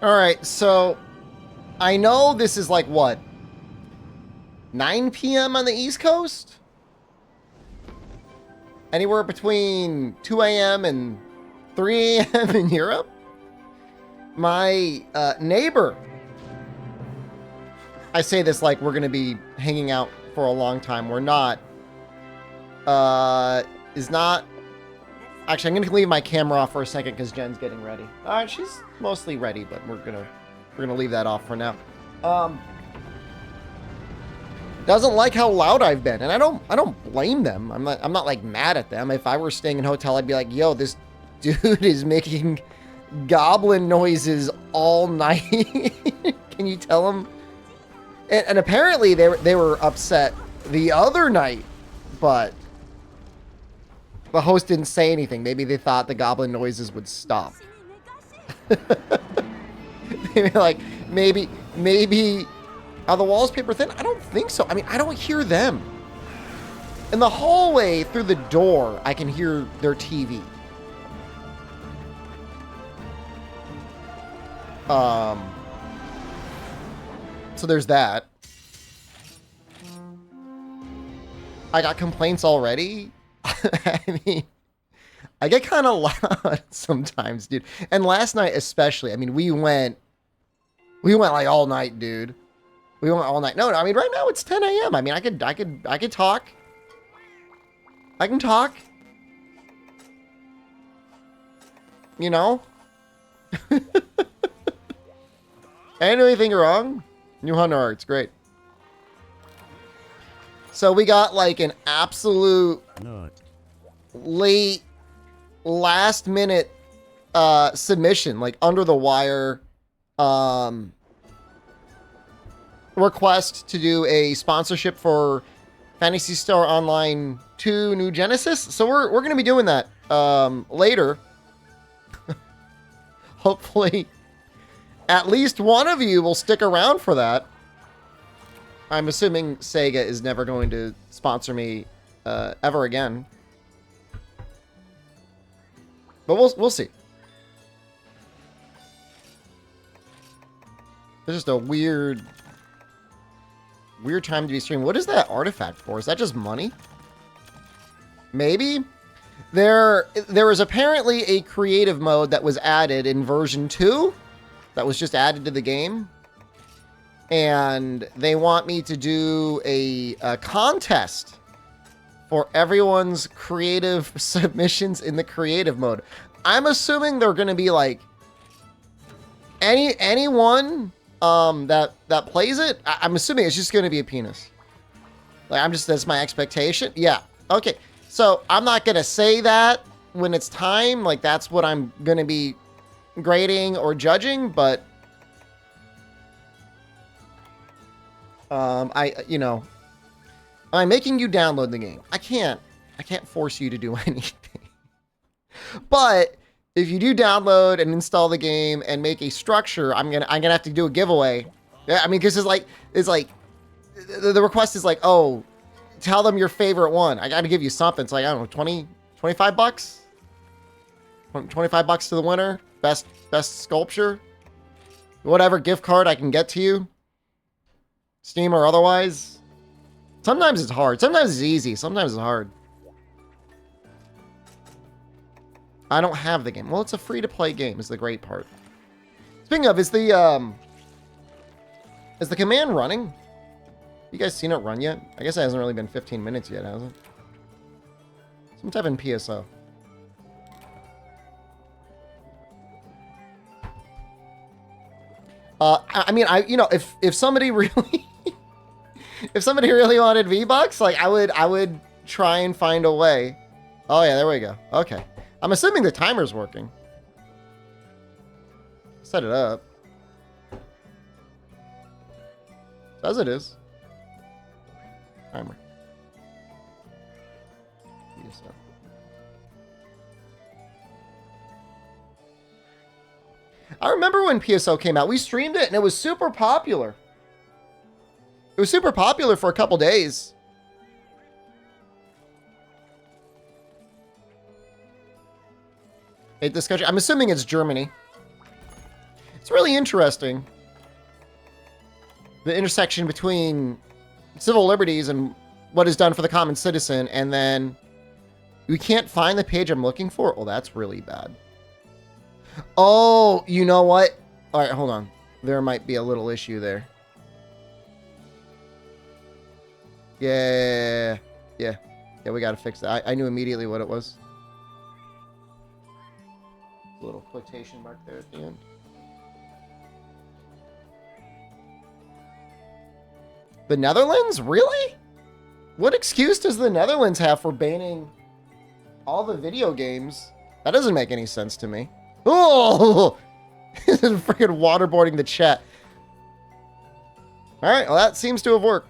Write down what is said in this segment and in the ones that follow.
All right, so I know this is like what? 9 p.m. on the East Coast? Anywhere between 2 a.m. and 3 a.m. in Europe? My neighbor, I say this like we're going to be hanging out for a long time. We're not. Is not. Actually, I'm going to leave my camera off for a second because Jen's getting ready. All right, she's mostly ready, but we're gonna leave that off for now. Doesn't like how loud I've been, and I don't blame them. I'm not like mad at them. If I were staying in a hotel, I'd be like, yo, this dude is making goblin noises all night. Can you tell him? And apparently they were upset the other night, but the host didn't say anything. Maybe they thought the goblin noises would stop. maybe are the walls paper thin? I don't think so. I mean, I don't hear them. In the hallway through the door, I can hear their TV. So there's that. I got complaints already. I mean, I get kind of loud sometimes, dude. And last night especially. I mean, we went like all night, dude. We went all night. No, I mean, right now it's 10 a.m. I mean, I could talk. I can talk. You know? I didn't do anything wrong. New Hunter Arts, great. So we got like an absolute late, last minute submission, like under the wire request to do a sponsorship for Phantasy Star Online 2 New Genesis. So we're going to be doing that later. Hopefully at least one of you will stick around for that. I'm assuming Sega is never going to sponsor me ever again. But we'll see. It's just a weird time to be streaming. What is that artifact for? Is that just money? Maybe? There is apparently a creative mode that was added in version 2 that was just added to the game. And they want me to do a contest for everyone's creative submissions in the creative mode. I'm assuming they're going to be like anyone that plays it. I'm assuming it's just going to be a penis. Like that's my expectation. Yeah. Okay. So I'm not going to say that when it's time. Like that's what I'm going to be grading or judging, but I'm making you download the game. I can't force you to do anything. But if you do download and install the game and make a structure, I'm gonna have to do a giveaway. Yeah, I mean, because it's like the request is like, oh, tell them your favorite one. I got to give you something. It's like, I don't know, 20, 25 bucks, 25 bucks to the winner. Best sculpture, whatever gift card I can get to you, Steam or otherwise. Sometimes it's hard. Sometimes it's easy. Sometimes it's hard. I don't have the game. Well, it's a free-to-play game is the great part. Speaking of, is the command running? You guys seen it run yet? I guess it hasn't really been 15 minutes yet, has it? Some type in PSO. I mean, if somebody really if somebody really wanted V-Bucks, like I would try and find a way. Oh yeah, there we go. Okay. I'm assuming the timer's working. Set it up. As it is. Timer. PSO. I remember when PSO came out. We streamed it and it was super popular. It was super popular for a couple days. Discussion. I'm assuming it's Germany. It's really interesting. The intersection between civil liberties and what is done for the common citizen, and then we can't find the page I'm looking for. Oh, that's really bad. Oh, you know what? All right, hold on. There might be a little issue there. Yeah, we got to fix that. I knew immediately what it was. A little quotation mark there at the end. The Netherlands? Really? What excuse does the Netherlands have for banning all the video games? That doesn't make any sense to me. Oh! This is freaking waterboarding the chat. Alright, well that seems to have worked.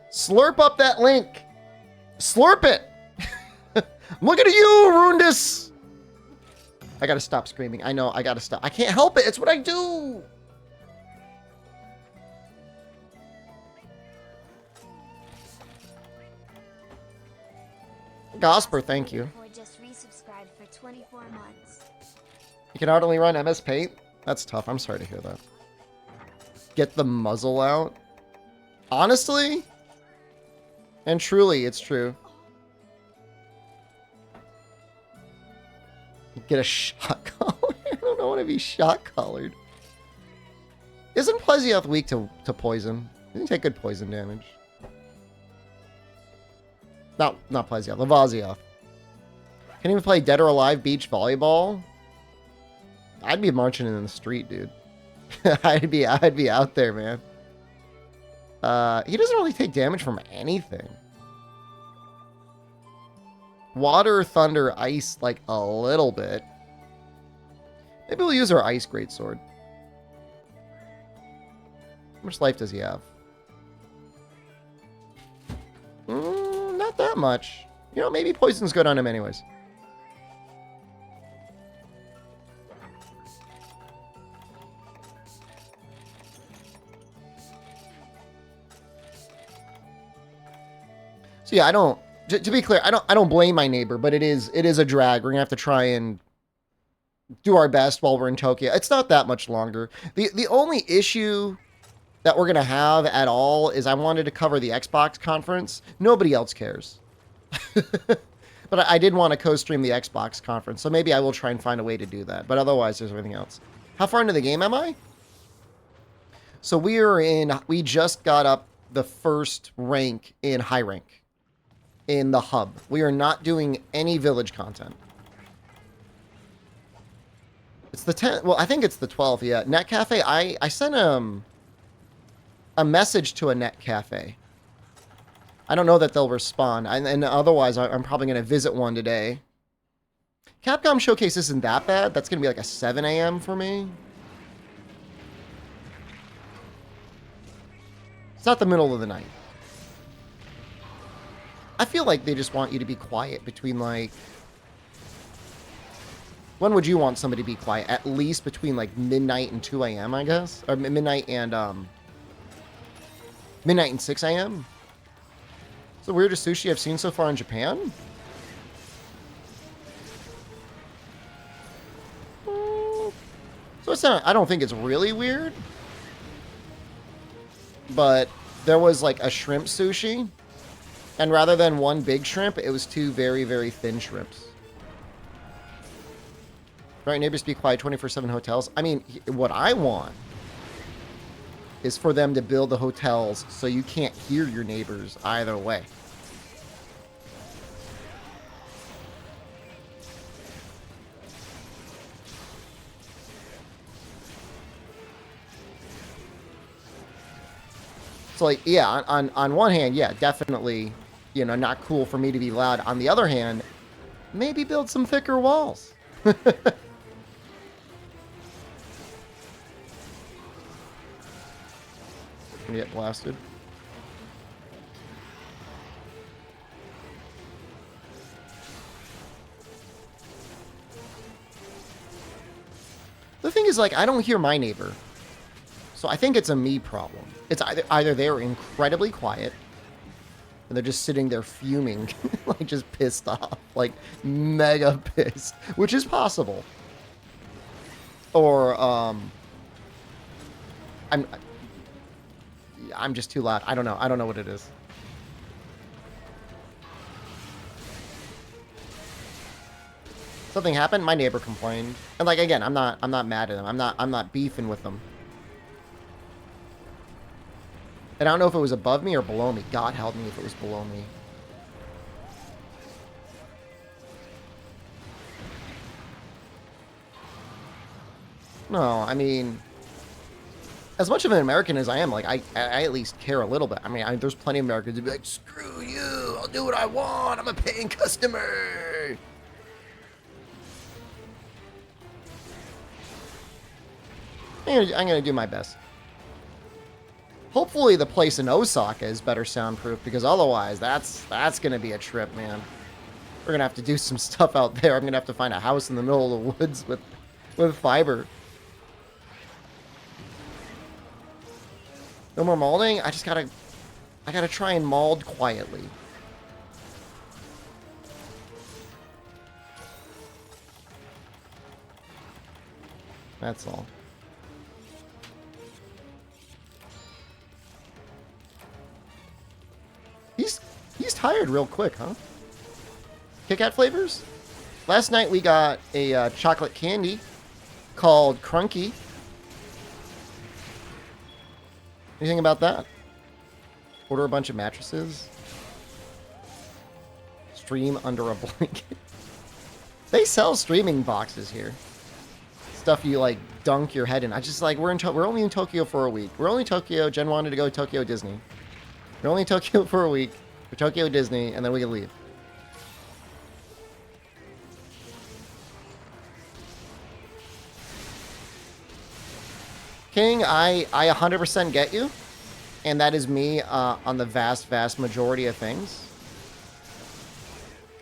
Slurp up that link. Slurp it. Look at you, Rundus. I gotta stop screaming. I know, I gotta stop. I can't help it. It's what I do. Gosper, thank you. You can hardly run MS Paint? That's tough. I'm sorry to hear that. Get the muzzle out. Honestly, and truly, it's true. Get a shot collar? I don't want to be shot collared. Isn't Plesioth weak to poison? Doesn't take good poison damage. Not Plesioth, Lavazioth. Can't even play Dead or Alive beach volleyball? I'd be marching in the street, dude. I'd be out there, man. He doesn't really take damage from anything. Water, thunder, ice, like a little bit. Maybe we'll use our ice greatsword. How much life does he have? Not that much. You know, maybe poison's good on him anyways. So yeah, I don't. To be clear, I don't blame my neighbor, but it is a drag. We're gonna have to try and do our best while we're in Tokyo. It's not that much longer. The only issue that we're gonna have at all is I wanted to cover the Xbox conference. Nobody else cares. But I did want to co-stream the Xbox conference, so maybe I will try and find a way to do that. But otherwise, there's everything else. How far into the game am I? So we just got up the first rank in high rank. In the hub. We are not doing any village content. It's the 10th. Well, I think it's the 12th. Yeah. Net Cafe. I sent a message to a Net Cafe. I don't know that they'll respond. And otherwise, I'm probably going to visit one today. Capcom Showcase isn't that bad. That's going to be like a 7 a.m. for me. It's not the middle of the night. I feel like they just want you to be quiet between, like... When would you want somebody to be quiet? At least between, like, midnight and 2 a.m., I guess? Or midnight and 6 a.m.? It's the weirdest sushi I've seen so far in Japan? So it's not... I don't think it's really weird. But there was, like, a shrimp sushi... And rather than one big shrimp, it was 2 very, very thin shrimps. Right, neighbors be quiet 24/7 hotels. I mean, what I want is for them to build the hotels so you can't hear your neighbors either way. So, like, yeah, on one hand, yeah, definitely, you know, not cool for me to be loud. On the other hand, maybe build some thicker walls. Get blasted. The thing is, like, I don't hear my neighbor. So I think it's a me problem. It's either they're incredibly quiet and they're just sitting there fuming, like just pissed off, like mega pissed, which is possible. Or I'm just too loud. I don't know. I don't know what it is. Something happened. My neighbor complained, and like again, I'm not mad at them. I'm not beefing with them. And I don't know if it was above me or below me. God help me if it was below me. No, I mean, as much of an American as I am, like, I at least care a little bit. I mean, there's plenty of Americans who be like, screw you, I'll do what I want, I'm a paying customer. I'm gonna do my best. Hopefully the place in Osaka is better soundproof, because otherwise, that's gonna be a trip, man. We're gonna have to do some stuff out there. I'm gonna have to find a house in the middle of the woods with fiber. No more molding? I gotta try and mold quietly. That's all. He's tired real quick, huh? Kit Kat flavors? Last night we got a chocolate candy called Crunky. Anything about that? Order a bunch of mattresses. Stream under a blanket. They sell streaming boxes here. Stuff you like dunk your head in. I just like we're only in Tokyo for a week. We're only in Tokyo. Jen wanted to go to Tokyo Disney. We're only in Tokyo for a week. For Tokyo Disney, and then we can leave. King, I 100% get you. And that is me on the vast majority of things.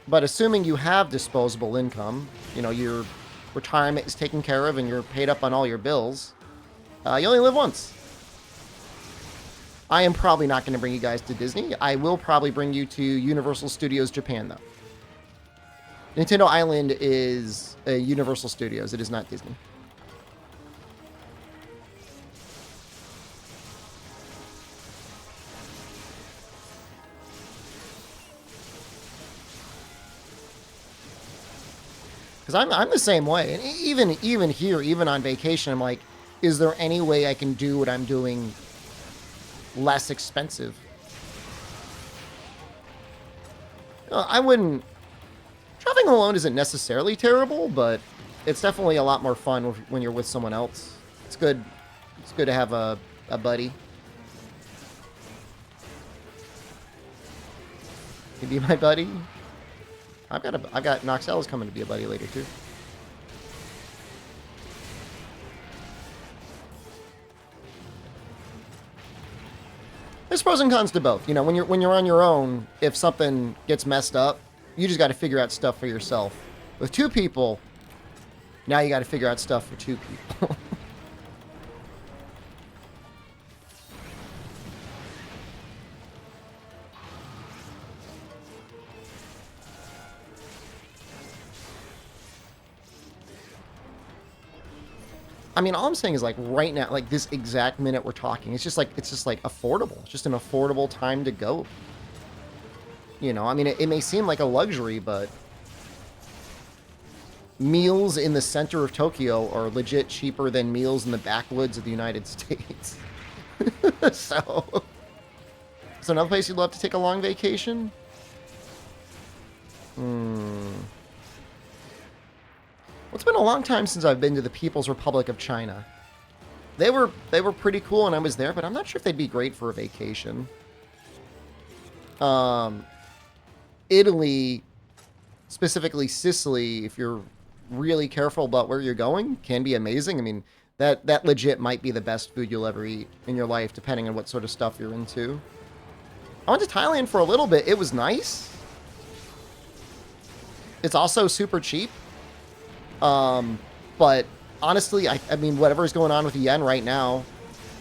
But assuming you have disposable income, you know, your retirement is taken care of and you're paid up on all your bills, you only live once. I am probably not going to bring you guys to Disney. I will probably bring you to Universal Studios Japan, though. Nintendo Island is a Universal Studios. It is not Disney. Because I'm the same way. And even here, even on vacation, I'm like, is there any way I can do what I'm doing less expensive? I wouldn't... Traveling alone isn't necessarily terrible, but it's definitely a lot more fun when you're with someone else. It's good. It's good to have a buddy. You be my buddy? I've got Noxell's coming to be a buddy later too. There's pros and cons to both. You know, when you're on your own, if something gets messed up, you just got to figure out stuff for yourself. With two people, now you got to figure out stuff for two people. I mean, all I'm saying is like right now, like this exact minute we're talking, it's just like affordable. It's just an affordable time to go. You know, I mean, it may seem like a luxury, but meals in the center of Tokyo are legit cheaper than meals in the backwoods of the United States. So another place you'd love to take a long vacation? Well, it's been a long time since I've been to the People's Republic of China. They were pretty cool when I was there, but I'm not sure if they'd be great for a vacation. Italy, specifically Sicily, if you're really careful about where you're going, can be amazing. I mean, that legit might be the best food you'll ever eat in your life, depending on what sort of stuff you're into. I went to Thailand for a little bit. It was nice. It's also super cheap. But honestly, I mean, whatever is going on with the yen right now,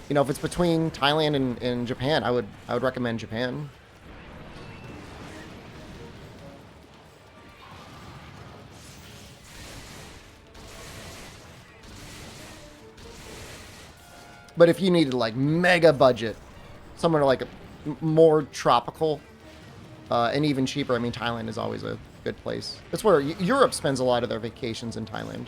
you know, if it's between Thailand and Japan, I would recommend Japan. But if you needed like mega budget, somewhere like more tropical and even cheaper, I mean, Thailand is always a good place. That's where Europe spends a lot of their vacations, in Thailand.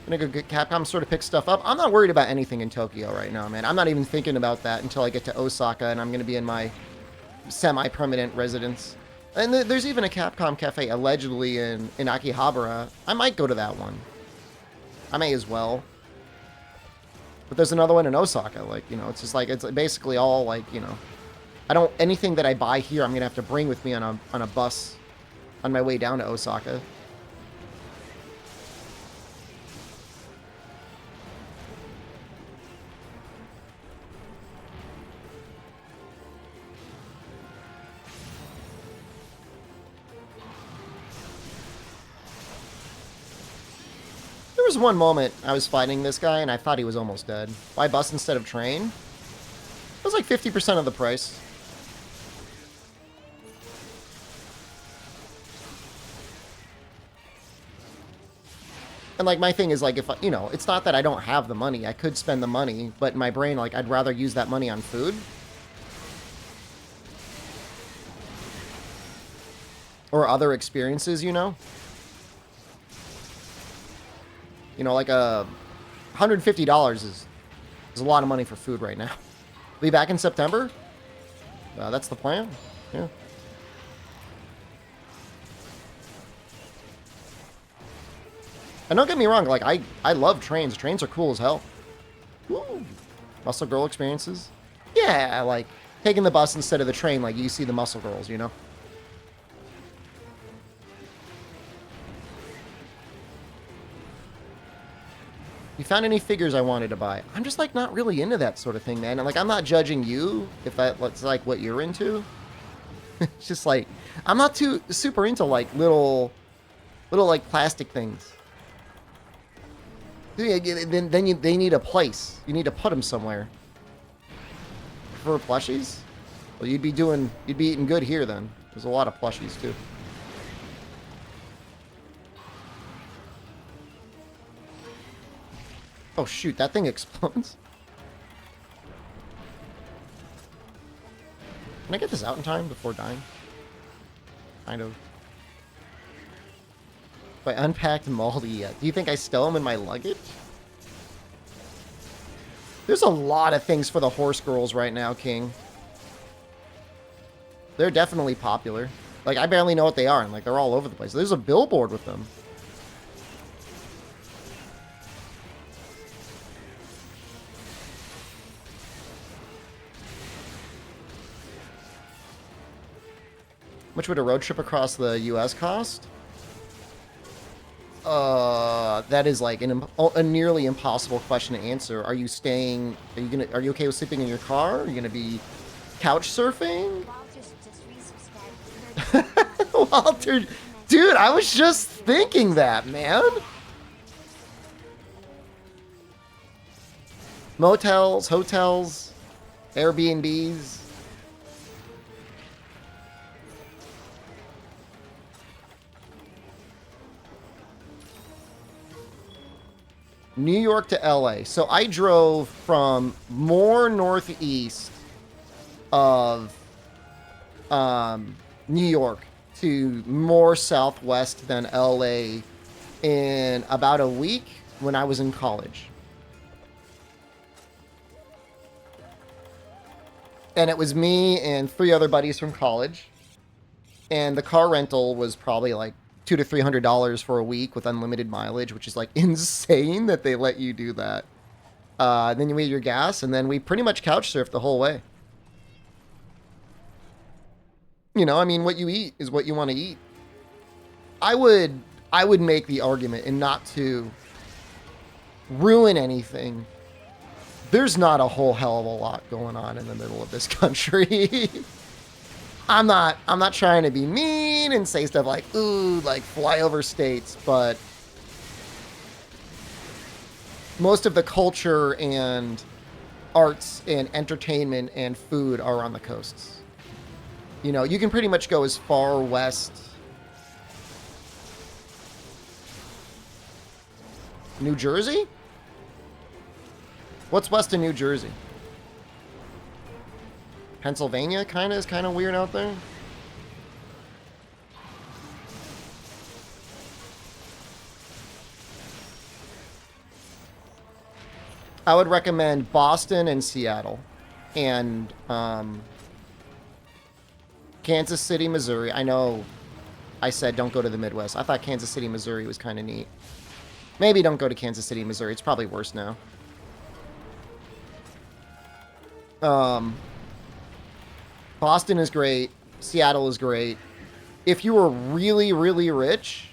I'm gonna go get Capcom sort of pick stuff up. I'm not worried about anything in Tokyo right now, man. I'm not even thinking about that until I get to Osaka and I'm gonna be in my semi-permanent residence. And there's even a Capcom cafe allegedly in Akihabara. I might go to that one. I may as well. But there's another one in Osaka. Like, you know, it's just like, it's basically all like, you know, anything that I buy here, I'm gonna have to bring with me on a bus on my way down to Osaka. There was one moment I was fighting this guy and I thought he was almost dead. Why bus instead of train? It was like 50% of the price. And like my thing is like, if you know, it's not that I don't have the money. I could spend the money, but in my brain, like, I'd rather use that money on food. Or other experiences, you know? You know, like $150 is a lot of money for food right now. Be back in September? That's the plan. Yeah. And don't get me wrong, like, I love trains. Trains are cool as hell. Woo. Muscle girl experiences. Yeah, like taking the bus instead of the train, like you see the muscle girls, you know? You found any figures I wanted to buy? I'm just like not really into that sort of thing, man. And like, I'm not judging you if that's like what you're into. It's just like, I'm not too super into like little like plastic things. Then they need a place. You need to put them somewhere. For plushies? Well, you'd be eating good here then. There's a lot of plushies too. Oh shoot, that thing explodes. Can I get this out in time before dying? Kind of. If I unpacked Maldi yet. Do you think I stole them in my luggage? There's a lot of things for the horse girls right now, King. They're definitely popular. Like, I barely know what they are, and like they're all over the place. There's a billboard with them. How much would a road trip across the U.S. cost? That is like a nearly impossible question to answer. Are you staying? Are you okay with sleeping in your car? Are you gonna be couch surfing? Walter, dude, I was just thinking that, man. Motels, hotels, Airbnbs. New York to LA. So I drove from more northeast of New York to more southwest than LA in about a week when I was in college. And it was me and 3 other buddies from college. And the car rental was probably like $200 to $300 for a week with unlimited mileage, which is like insane that they let you do that. Then you weigh your gas, and then we pretty much couch surfed the whole way. You know, I mean, what you eat is what you want to eat. I would make the argument, and not to ruin anything, there's not a whole hell of a lot going on in the middle of this country. I'm not trying to be mean and say stuff like, ooh, like flyover states, but most of the culture and arts and entertainment and food are on the coasts. You know, you can pretty much go as far west New Jersey? What's west of New Jersey? Pennsylvania is kind of weird out there. I would recommend Boston and Seattle and Kansas City, Missouri. I know I said don't go to the Midwest. I thought Kansas City, Missouri was kind of neat. Maybe don't go to Kansas City, Missouri. It's probably worse now. Boston is great. Seattle is great. If you were really, really rich,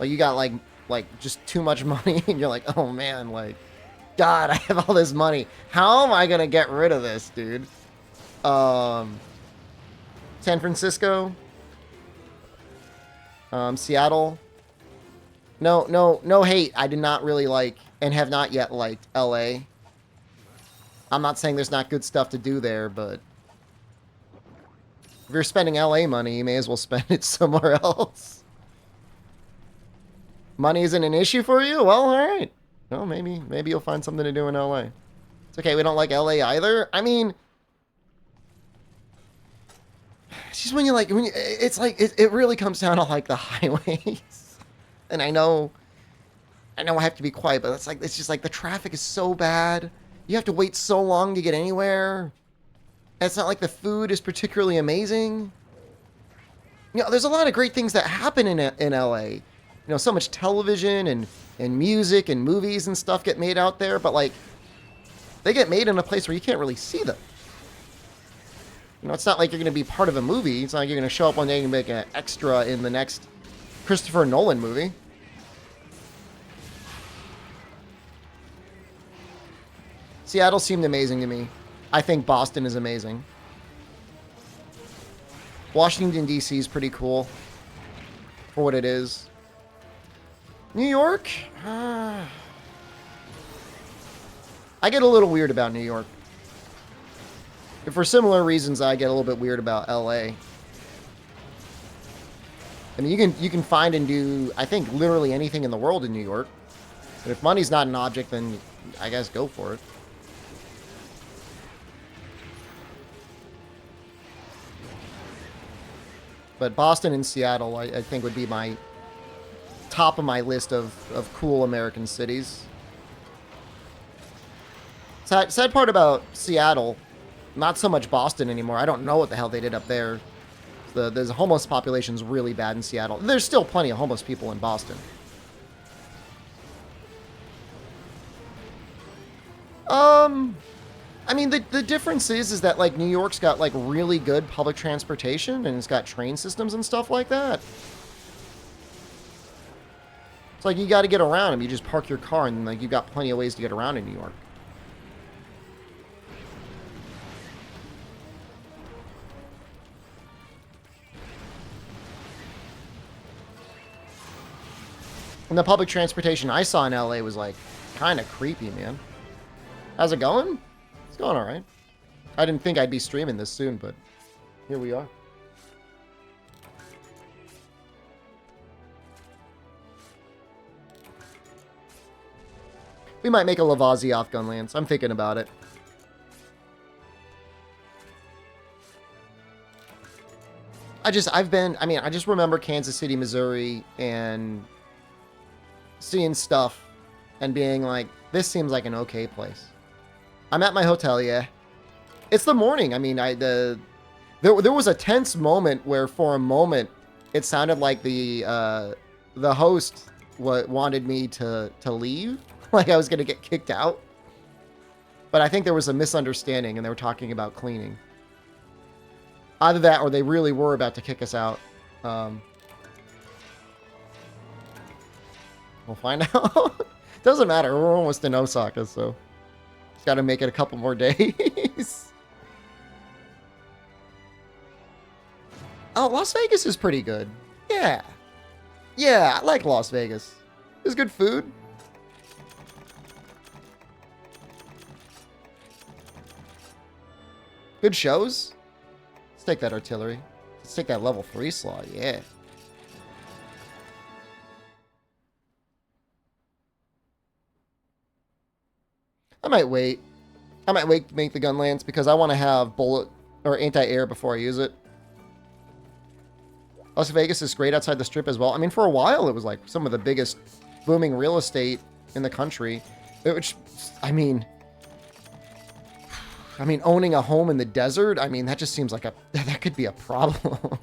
like you got like just too much money and you're like, oh man, like, God, I have all this money. How am I going to get rid of this, dude? San Francisco. Seattle. No hate. I did not really like and have not yet liked LA. I'm not saying there's not good stuff to do there, but if you're spending LA money, you may as well spend it somewhere else. Money isn't an issue for you? Well, all right. Well, maybe you'll find something to do in LA. It's okay. We don't like LA either. I mean, it's just when you like, it's like, it really comes down to like the highways. And I know I have to be quiet, but it's just like the traffic is so bad. You have to wait so long to get anywhere. And it's not like the food is particularly amazing. You know, there's a lot of great things that happen in LA. You know, so much television and music and movies and stuff get made out there, but like they get made in a place where you can't really see them. You know, it's not like you're going to be part of a movie. It's not like you're going to show up one day and make an extra in the next Christopher Nolan movie. Seattle seemed amazing to me. I think Boston is amazing. Washington, D.C. is pretty cool for what it is. New York? I get a little weird about New York. For similar reasons, I get a little bit weird about LA. I mean, you can find and do, I think, literally anything in the world in New York. But if money's not an object, then I guess go for it. But Boston and Seattle, I think, would be my top of my list of cool American cities. Sad part about Seattle, not so much Boston anymore. I don't know what the hell they did up there. The homeless population's really bad in Seattle. There's still plenty of homeless people in Boston. I mean, the difference is that, like, New York's got, like, really good public transportation, and it's got train systems and stuff like that. It's like, you got to get around them. You just park your car, and, like, you've got plenty of ways to get around in New York. And the public transportation I saw in LA was, like, kind of creepy, man. How's it going? It's going all right. I didn't think I'd be streaming this soon, but here we are. We might make a Lavazi off Gunlands. I'm thinking about it. I just remember Kansas City, Missouri, and seeing stuff and being like, this seems like an okay place. I'm at my hotel, yeah. It's the morning. I mean, there was a tense moment where for a moment it sounded like the host wanted me to leave, like I was gonna get kicked out. But I think there was a misunderstanding and they were talking about cleaning. Either that or they really were about to kick us out. We'll find out. Doesn't matter. We're almost in Osaka, so just got to make it a couple more days. Oh, Las Vegas is pretty good. Yeah. Yeah, I like Las Vegas. There's good food. Good shows. Let's take that artillery. Let's take that level 3 slot. Yeah. might wait. I might wait to make the gun lance because I want to have bullet or anti-air before I use it. Las Vegas is great outside the strip as well. I mean, for a while, it was like some of the biggest booming real estate in the country. Which, I mean, owning a home in the desert, I mean, that just seems like that could be a problem.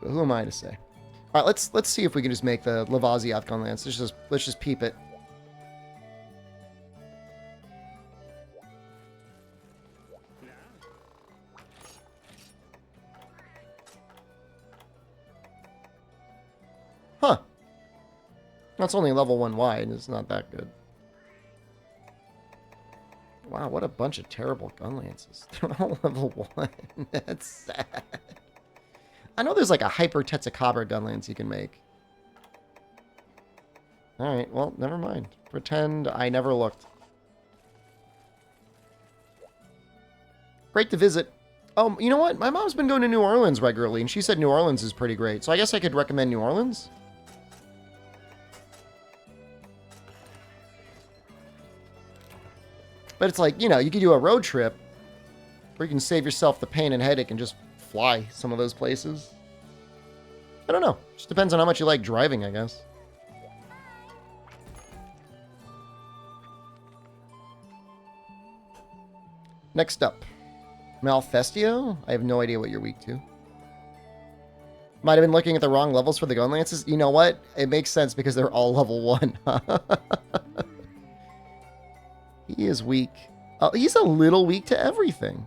But who am I to say? All right, let's see if we can just make the Lavaziath gun lance. Let's just peep it. Huh. That's only level 1 wide. It's not that good. Wow, what a bunch of terrible gun lances. They're all level 1. That's sad. I know there's like a Hyper Tetsukabra gun lance you can make. Alright, well, never mind. Pretend I never looked. Great to visit. Oh, you know what? My mom's been going to New Orleans regularly, and she said New Orleans is pretty great. So I guess I could recommend New Orleans. But it's like, you know, you could do a road trip where you can save yourself the pain and headache and just fly some of those places. I don't know. Just depends on how much you like driving, I guess. Next up. Malfestio? I have no idea what you're weak to. Might have been looking at the wrong levels for the gun lances. You know what? It makes sense because they're all level 1. He is weak. Oh, he's a little weak to everything.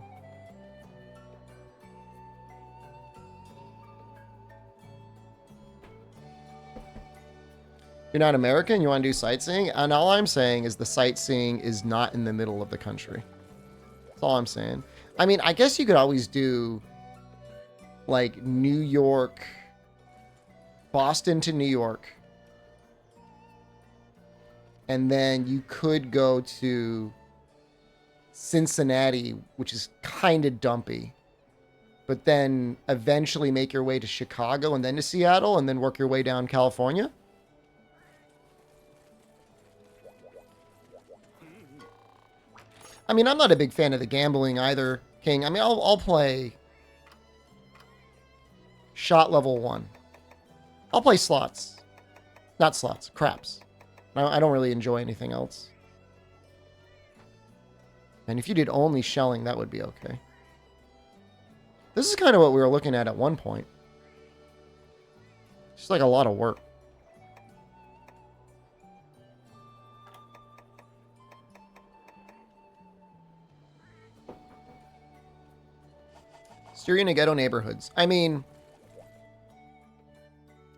You're not American? You want to do sightseeing? And all I'm saying is the sightseeing is not in the middle of the country. That's all I'm saying. I mean, I guess you could always do like New York, Boston to New York. And then you could go to Cincinnati, which is kind of dumpy. But then eventually make your way to Chicago and then to Seattle and then work your way down California. I mean, I'm not a big fan of the gambling either, King. I mean, I'll play shot level 1. I'll play slots. Not slots, craps. I don't really enjoy anything else. And if you did only shelling, that would be okay. This is kind of what we were looking at one point. It's just like a lot of work. Syrian and ghetto neighborhoods. I mean,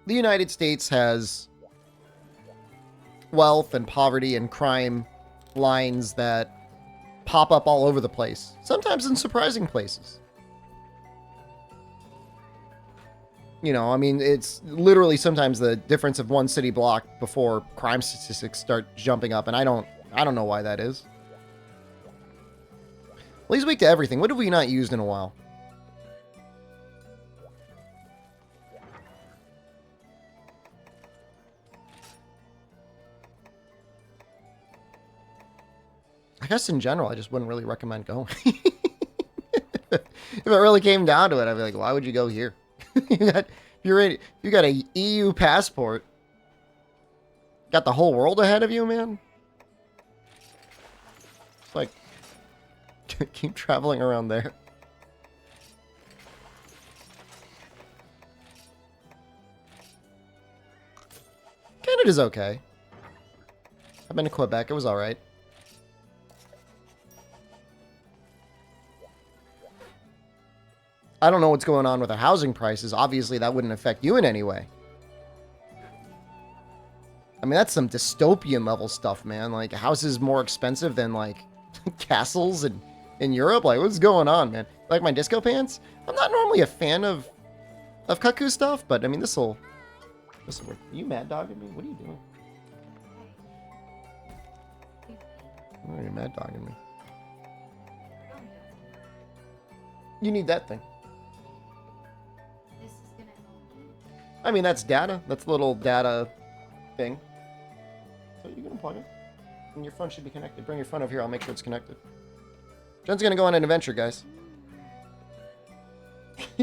the United States has wealth and poverty and crime lines that pop up all over the place, sometimes in surprising places. You know, I mean, it's literally sometimes the difference of one city block before crime statistics start jumping up, and I don't know why that is. Well, he's weak to everything. What have we not used in a while? I guess in general, I just wouldn't really recommend going. If it really came down to it, I'd be like, why would you go here? you got a EU passport. Got the whole world ahead of you, man. It's like, keep traveling around there. Canada's okay. I've been to Quebec. It was all right. I don't know what's going on with the housing prices. Obviously, that wouldn't affect you in any way. I mean, that's some dystopian level stuff, man. Like, houses more expensive than, like, castles in Europe. Like, what's going on, man? Like my disco pants? I'm not normally a fan of cuckoo stuff, but, I mean, this'll work. Are you mad dogging me? What are you doing? Oh, you're mad dogging me. You need that thing. I mean, that's data. That's a little data thing. So you can unplug it. And your phone should be connected. Bring your phone over here. I'll make sure it's connected. Jen's going to go on an adventure, guys.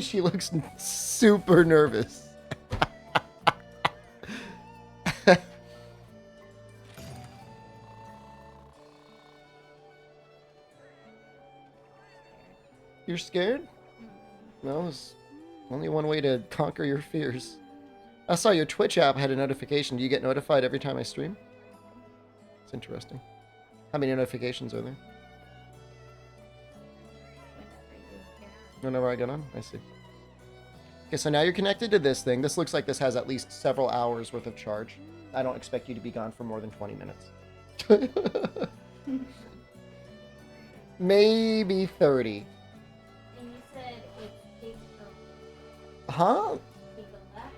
She looks super nervous. You're scared? No, there's only one way to conquer your fears. I saw your Twitch app had a notification. Do you get notified every time I stream? It's interesting. How many notifications are there? Whenever I get on? I see. Okay, so now you're connected to this thing. This looks like this has at least several hours worth of charge. I don't expect you to be gone for more than 20 minutes. Maybe 30. And you said it's take a Huh? take a left.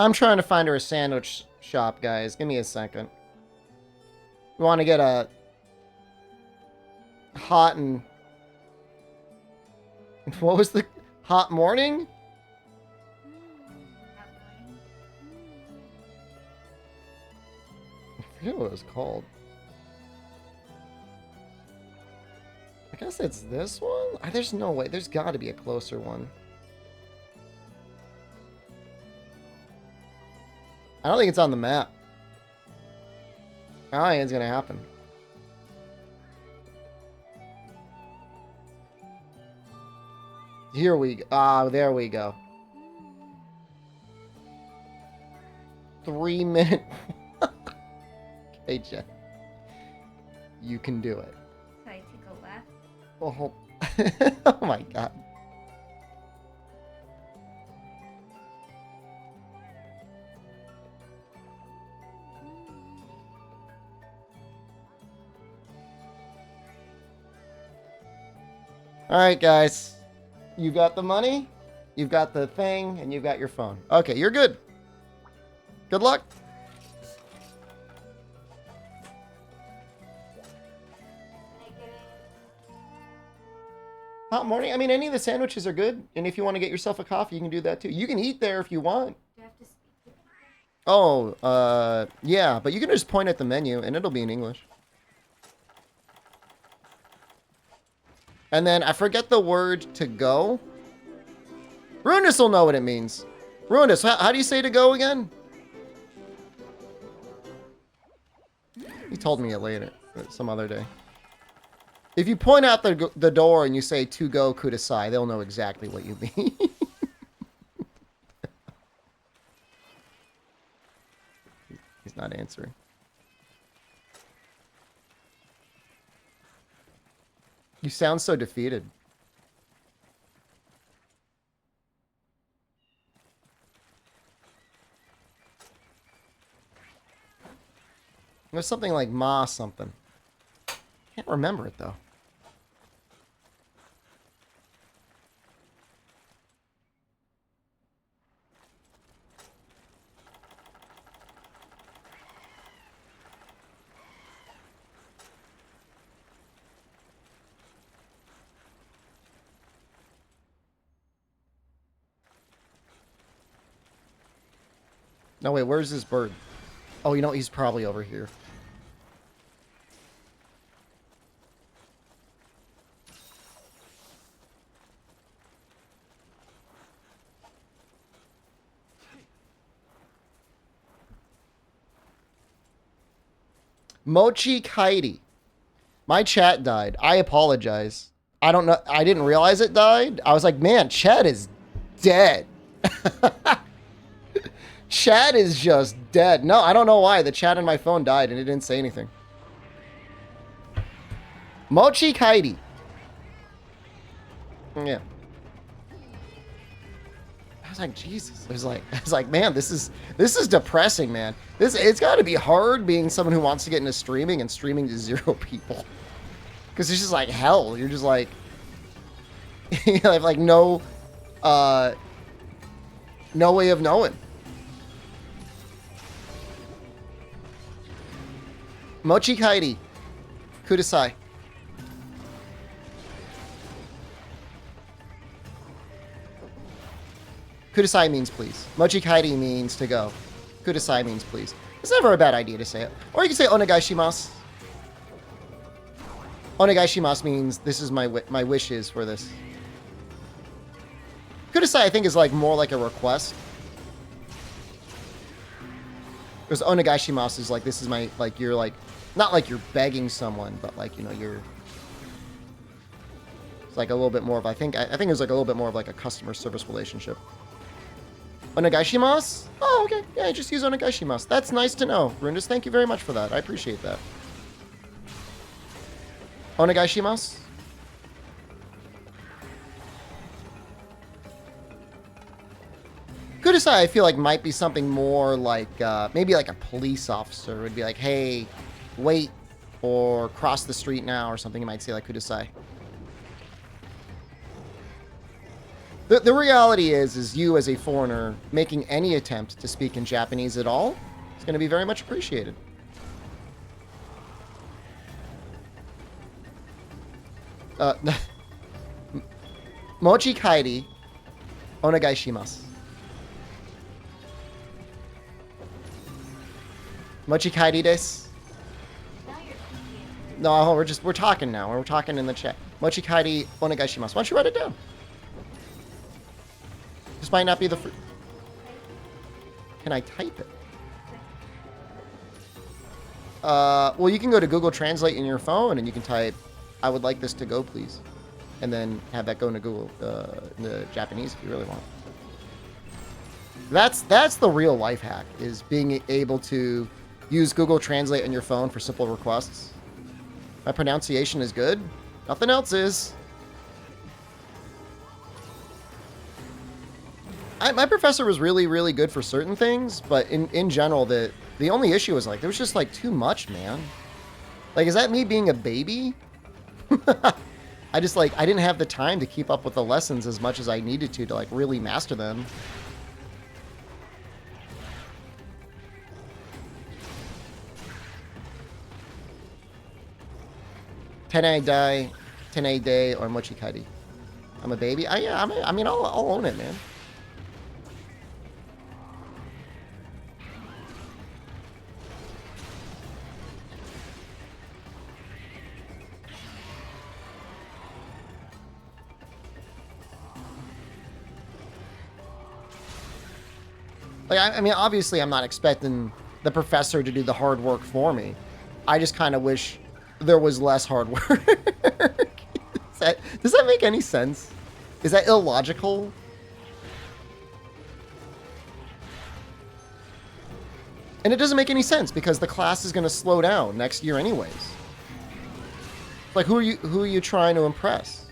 I'm trying to find her a sandwich shop, guys. Give me a second. We want to get a hot and... What was the... Hot morning? I forget what it was called. I guess it's this one? There's no way. There's got to be a closer one. I don't think it's on the map. I don't think it's going to happen. Here we go. Ah, there we go. 3 minutes. Okay, Jen. You can do it. So I take a left. Oh, oh my god. Alright, guys. You've got the money, you've got the thing, and you've got your phone. Okay, you're good. Good luck. Hot morning? I mean, any of the sandwiches are good. And if you want to get yourself a coffee, you can do that too. You can eat there if you want. Do I have to speak to them? Oh, yeah. But you can just point at the menu, and it'll be in English. And then, I forget the word to go. Ruinous will know what it means. Ruinous, how do you say to go again? He told me it later, some other day. If you point out the door and you say to go kudasai, they'll know exactly what you mean. He's not answering. You sound so defeated. There's something like Ma something. Can't remember it though. No, wait, where's this bird? Oh, you know, he's probably over here. Mochi Kairi. My chat died. I apologize. I don't know. I didn't realize it died. I was like, man, chat is dead. Chat is just dead. No, I don't know why. The chat on my phone died and it didn't say anything. Mochi Kaidi. Yeah. I was like, Jesus. I was like, man, this is depressing, man. It's got to be hard being someone who wants to get into streaming and streaming to 0 people. Because it's just like hell. You're just like, you have like no way of knowing. Mochi Kaidi. Kudasai. Kudasai means please. Mochi Kaidi means to go. Kudasai means please. It's never a bad idea to say it. Or you can say onegai shimasu. Onegai shimasu means this is my wishes for this. Kudasai I think is like more like a request. Because onegai shimasu is like this is my like you're like not like you're begging someone, but like you know you're. It's like a little bit more of I think it was like a little bit more of like a customer service relationship. Onegai shimasu? Oh, okay. Yeah, just use onegai shimasu. That's nice to know. Rundus, thank you very much for that. I appreciate that. Onegai shimasu? Kudasai, I feel like might be something more like, maybe like a police officer would be like, hey, wait, or cross the street now, or something you might say like Kudasai. The reality is you as a foreigner making any attempt to speak in Japanese at all is going to be very much appreciated. Mochi Kaidi, onegai shimasu. Mochi Kaidi desu. No, we're talking now. We're talking in the chat. Mochi Kaidi, onegai shimasu. Why don't you write it down? This might not be the... Can I type it? Well, you can go to Google Translate in your phone and you can type, I would like this to go, please. And then have that go into Google, into Japanese if you really want. That's the real life hack, is being able to use Google Translate on your phone for simple requests. My pronunciation is good. Nothing else is. My professor was really, really good for certain things, but in general, the only issue was like, there was just like too much, man. Like, is that me being a baby? I didn't have the time to keep up with the lessons as much as I needed to like really master them. Tenai dai, tenai day, or mochi kaidi. I'm a baby. I mean, I'll own it, man. Like, I mean, obviously, I'm not expecting the professor to do the hard work for me. I just kind of wish there was less hard work. Does that make any sense? Is that illogical? And it doesn't make any sense because the class is going to slow down next year anyways. Like, who are you trying to impress?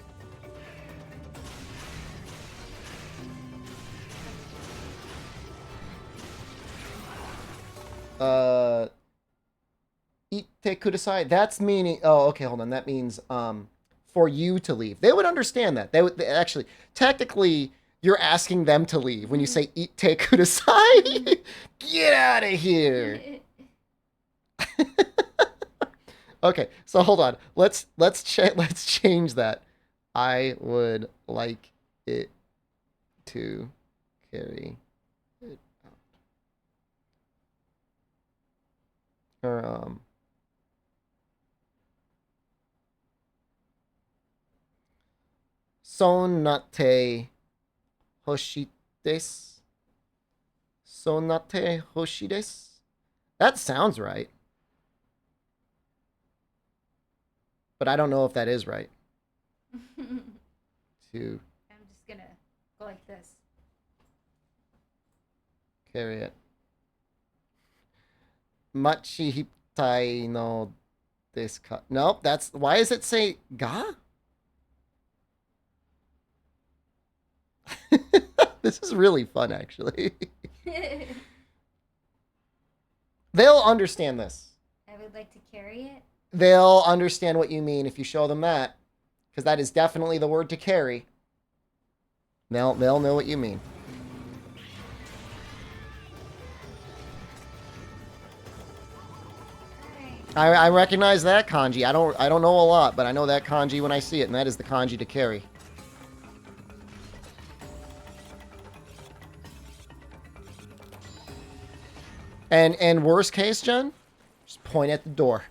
Ite kudasai. That's meaning. Oh, okay. Hold on. That means for you to leave. They would understand that. They actually technically you're asking them to leave when you say ite kudasai. Get out of here. Okay. So hold on. Let's change that. I would like it to carry it out. Or Sonate hoshi desu. Sonate hoshi desu. That sounds right. But I don't know if that is right. I'm To just gonna go like this. carry it. Machihitai no desu ka? Nope, that's... Why does it say ga? This is really fun, actually. They'll understand this. I would like to carry it. They'll understand what you mean if you show them that. Because that is definitely the word to carry. They'll know what you mean. I recognize that kanji. I don't know a lot, but I know that kanji when I see it, and that is the kanji to carry. And worst case, Jen, just point at the door.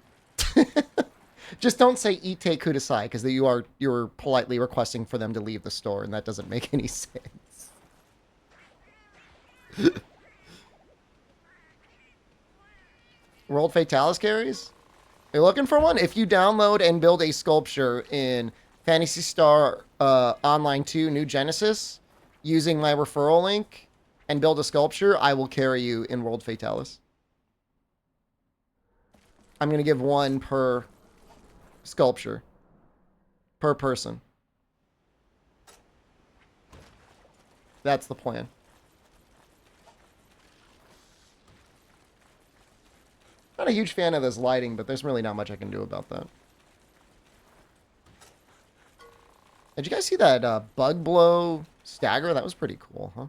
Just don't say "ite kudasai" because you're politely requesting for them to leave the store, and that doesn't make any sense. World Fatalis carries? You're looking for one? If you download and build a sculpture in Phantasy Star Online 2 New Genesis using my referral link and build a sculpture, I will carry you in World Fatalis. I'm going to give one per sculpture. Per person. That's the plan. Not a huge fan of this lighting, but there's really not much I can do about that. Did you guys see that bug blow stagger? That was pretty cool, huh?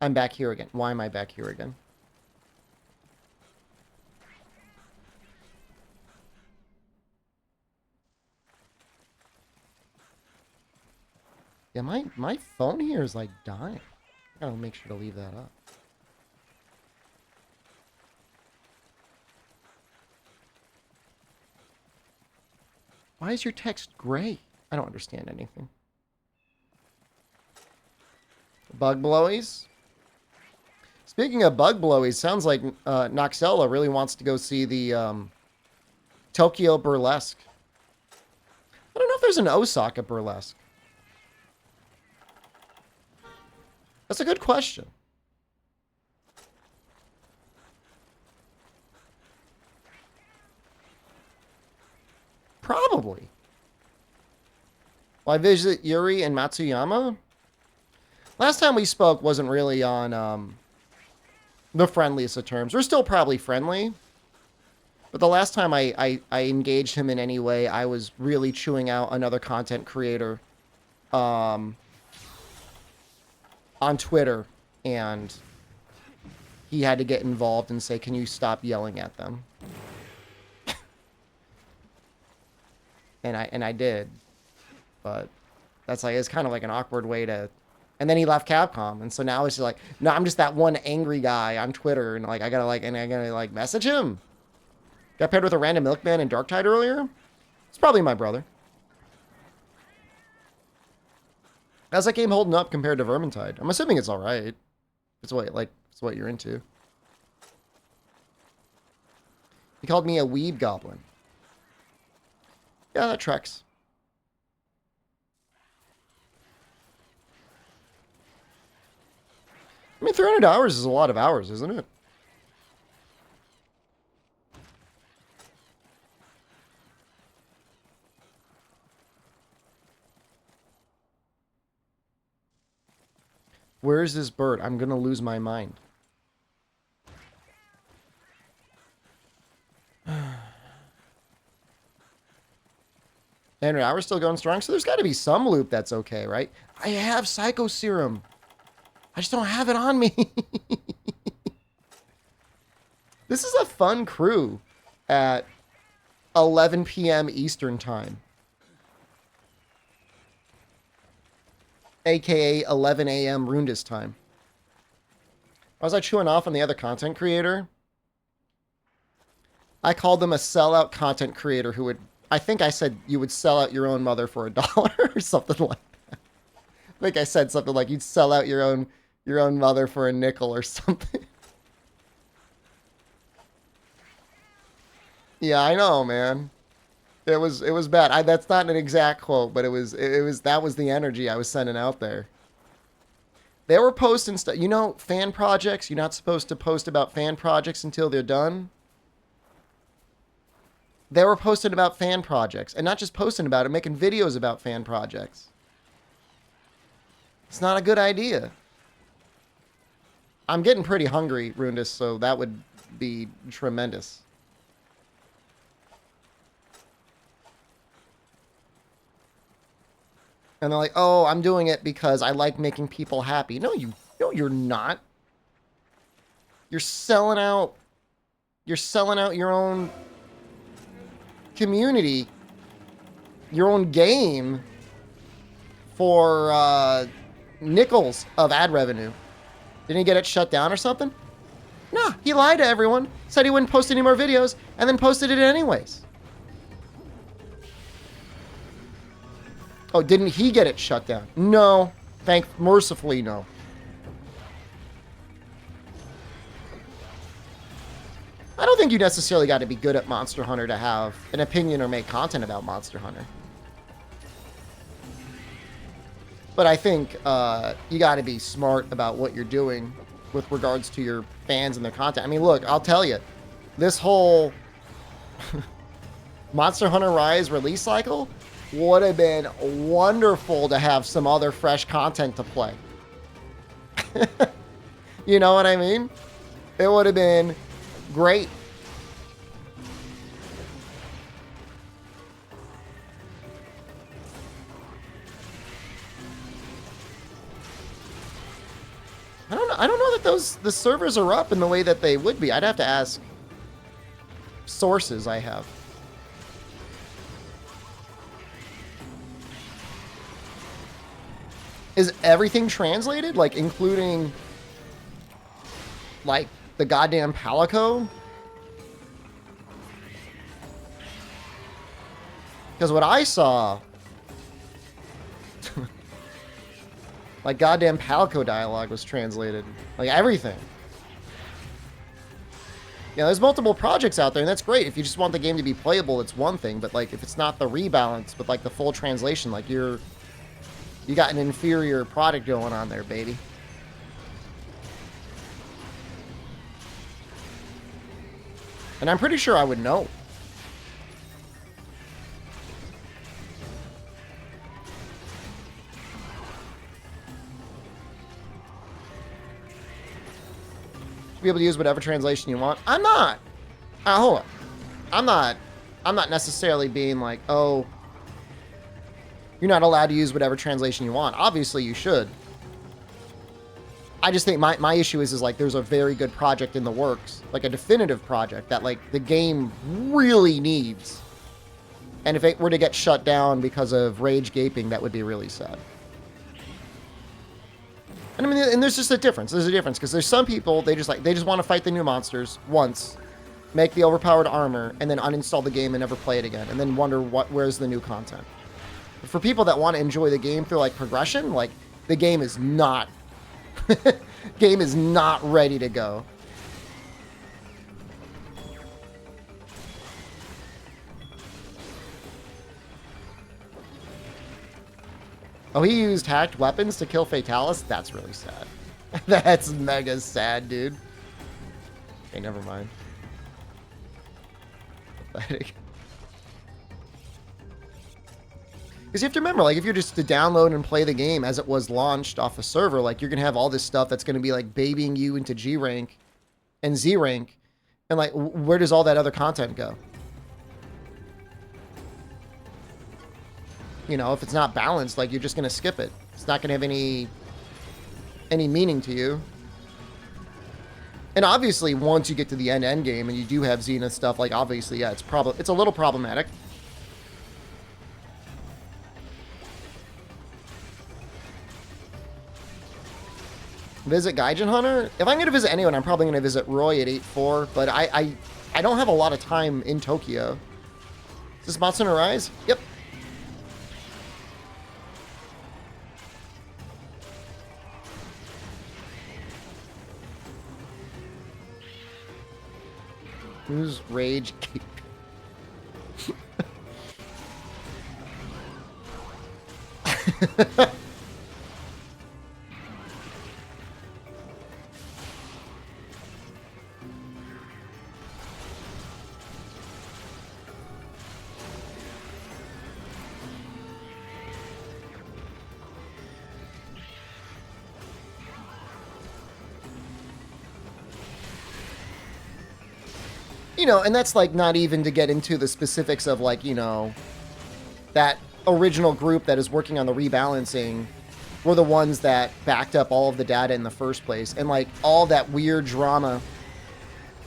I'm back here again. Why am I back here again? Yeah, my phone here is like dying. I gotta make sure to leave that up. Why is your text gray? I don't understand anything. Bug blowies? Speaking of bug blowies, sounds like Noxella really wants to go see the Tokyo Burlesque. I don't know if there's an Osaka Burlesque. That's a good question. Probably. Will I visit Yuri and Matsuyama? Last time we spoke wasn't really on the friendliest of terms. We're still probably friendly. But the last time I engaged him in any way, I was really chewing out another content creator on Twitter. And he had to get involved and say, can you stop yelling at them? And I did. But that's like, it's kind of like an awkward way to... And then he left Capcom, and so now it's just like, no, I'm just that one angry guy on Twitter, and like I gotta message him. Got paired with a random milkman in Darktide earlier. It's probably my brother. How's that game holding up compared to Vermintide? I'm assuming it's all right. It's what you're into. He called me a weeb goblin. Yeah, that tracks. I mean, 300 hours is a lot of hours, isn't it? Where is this bird? I'm going to lose my mind. And hours still going strong, so there's got to be some loop that's okay, right? I have Psycho Serum. I just don't have it on me. This is a fun crew at 11 p.m. Eastern Time. AKA 11 a.m. Rundis time. Was I chewing off on the other content creator? I called them a sellout content creator who would I think I said you would sell out your own mother for $1 or something like that. I think I said something like you'd sell out your own mother for a nickel or something. Yeah, I know, man. It was bad. That's not an exact quote, but it was that was the energy I was sending out there. They were posting stuff. You know, fan projects, you're not supposed to post about fan projects until they're done. They were posting about fan projects, and not just posting about it, making videos about fan projects. It's not a good idea. I'm getting pretty hungry, Rundus, so that would be tremendous. And they're like, "Oh, I'm doing it because I like making people happy." No, you're not. You're selling out your own community, your own game for nickels of ad revenue. Didn't he get it shut down or something? No, he lied to everyone, said he wouldn't post any more videos, and then posted it anyways. Oh, didn't he get it shut down? No. Mercifully, no. I don't think you necessarily got to be good at Monster Hunter to have an opinion or make content about Monster Hunter. But I think you got to be smart about what you're doing with regards to your fans and their content. I mean, look, I'll tell you, this whole Monster Hunter Rise release cycle would have been wonderful to have some other fresh content to play. You know what I mean? It would have been great. I don't know that the servers are up in the way that they would be. I'd have to ask sources I have. Is everything translated? Like, including, like, the goddamn Palico? Because what I saw, like, goddamn Palico dialogue was translated. Like, everything. Yeah, there's multiple projects out there, and that's great. If you just want the game to be playable, it's one thing. But, like, if it's not the rebalance, but, like, the full translation, like, you got an inferior product going on there, baby. And I'm pretty sure I would know. Be able to use whatever translation you want. I'm not. Hold on. I'm not necessarily being like, oh, you're not allowed to use whatever translation you want. Obviously, you should. I just think my issue is like there's a very good project in the works, like a definitive project that like the game really needs. And if it were to get shut down because of rage gaping, that would be really sad. And I mean, and there's just a difference. There's a difference because there's some people they just want to fight the new monsters once, make the overpowered armor, and then uninstall the game and never play it again, and then wonder where's the new content. But for people that want to enjoy the game through like progression, like the game is not ready to go. Oh, he used hacked weapons to kill Fatalis? That's really sad. That's mega sad, dude. Okay, never mind. Pathetic. Because you have to remember, like, if you're just to download and play the game as it was launched off a server, like, you're going to have all this stuff that's going to be, like, babying you into G rank and Z rank. And, like, where does all that other content go? You know, if it's not balanced, like, you're just going to skip it. It's not going to have any meaning to you. And obviously, once you get to the end game and you do have Zenith stuff, like, obviously, yeah, it's a little problematic. Visit Gaijin Hunter? If I'm going to visit anyone, I'm probably going to visit Roy at 8-4, but I don't have a lot of time in Tokyo. Is this Monster Hunter Rise? Yep. Who's Rage? You know, and that's like not even to get into the specifics of like, you know, that original group that is working on the rebalancing were the ones that backed up all of the data in the first place. And like all that weird drama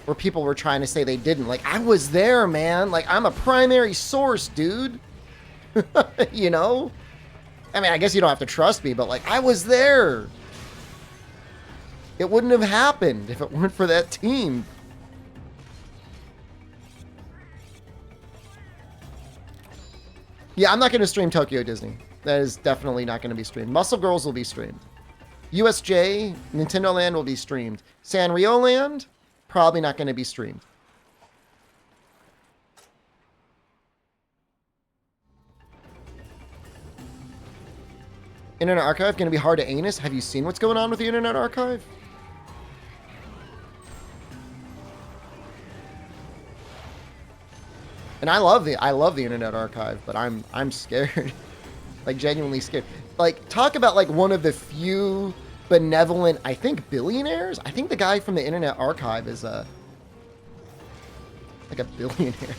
where people were trying to say they didn't. Like, I was there, man. Like, I'm a primary source, dude. You know? I mean, I guess you don't have to trust me, but like, I was there. It wouldn't have happened if it weren't for that team. Yeah, I'm not going to stream Tokyo Disney. That is definitely not going to be streamed. Muscle Girls will be streamed. USJ, Nintendo Land will be streamed. Sanrio Land, probably not going to be streamed. Internet Archive going to be hard to anus. Have you seen what's going on with the Internet Archive? And I love the Internet Archive, but I'm scared. Like, genuinely scared. Like, talk about like one of the few benevolent, I think, billionaires. I think the guy from the Internet Archive is like a billionaire.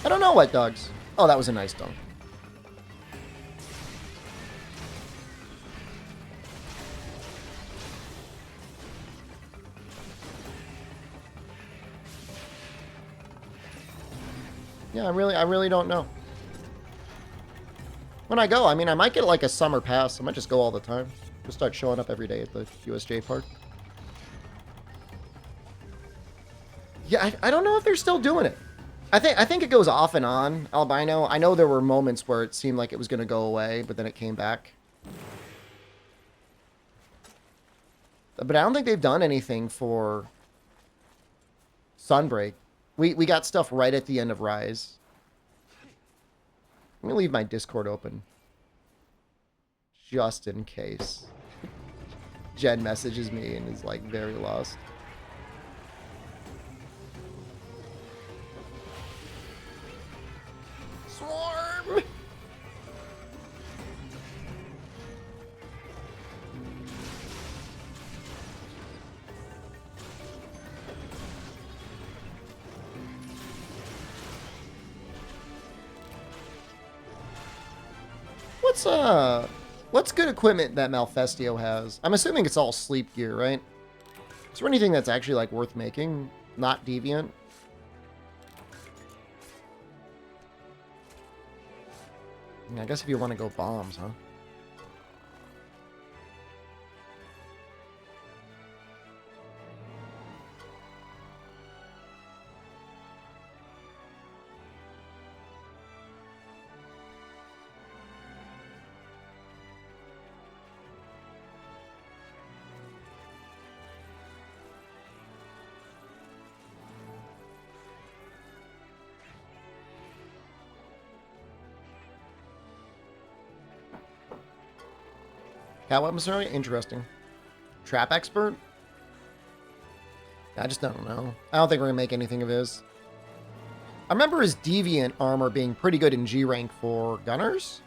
I don't know, White Dogs. Oh, that was a nice dunk. Yeah, I really don't know. When I go, I mean, I might get like a summer pass. I might just go all the time. Just start showing up every day at the USJ park. Yeah, I don't know if they're still doing it. I think it goes off and on, Albino. I know there were moments where it seemed like it was going to go away, but then it came back. But I don't think they've done anything for Sunbreak. We got stuff right at the end of Rise. Let me leave my Discord open. Just in case. Jen messages me and is like very lost. Swarm! What's good equipment that Malfestio has? I'm assuming it's all sleep gear, right? Is there anything that's actually like worth making? Not deviant? I guess if you want to go bombs, huh? Cat weapons are interesting. Trap expert? I just don't know. I don't think we're gonna make anything of his. I remember his deviant armor being pretty good in G rank for gunners.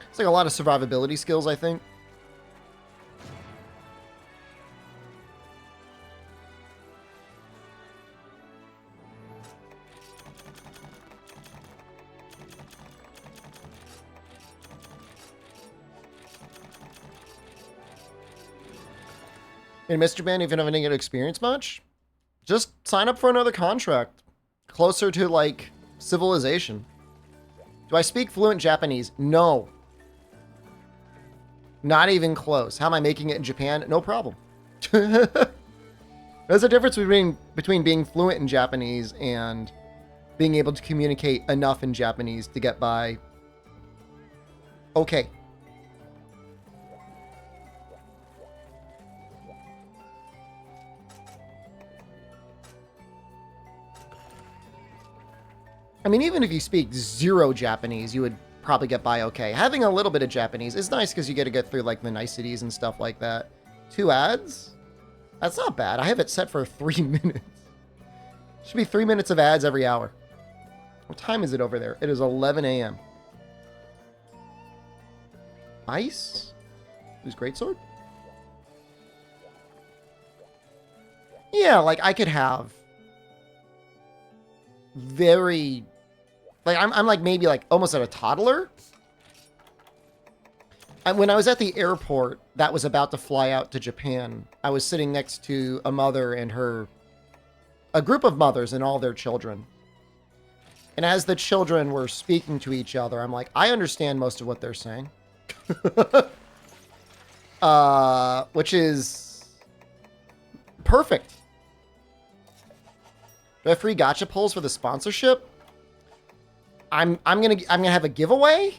It's like a lot of survivability skills, I think. In Mr. Ben, if you haven't get experience much, just sign up for another contract. Closer to, like, civilization. Do I speak fluent Japanese? No. Not even close. How am I making it in Japan? No problem. There's a difference between being fluent in Japanese and being able to communicate enough in Japanese to get by. Okay. I mean, even if you speak zero Japanese, you would probably get by okay. Having a little bit of Japanese is nice because you get to get through, like, the niceties and stuff like that. 2 ads? That's not bad. I have it set for 3 minutes. Should be 3 minutes of ads every hour. What time is it over there? It is 11 a.m. Ice? Who's greatsword? Yeah, like, I could have very... Like, I'm like, maybe, like, almost at a toddler. And when I was at the airport that was about to fly out to Japan, I was sitting next to a mother and a group of mothers and all their children. And as the children were speaking to each other, I'm like, I understand most of what they're saying. Which is perfect. Do I have free gacha pulls for the sponsorship? I'm gonna have a giveaway.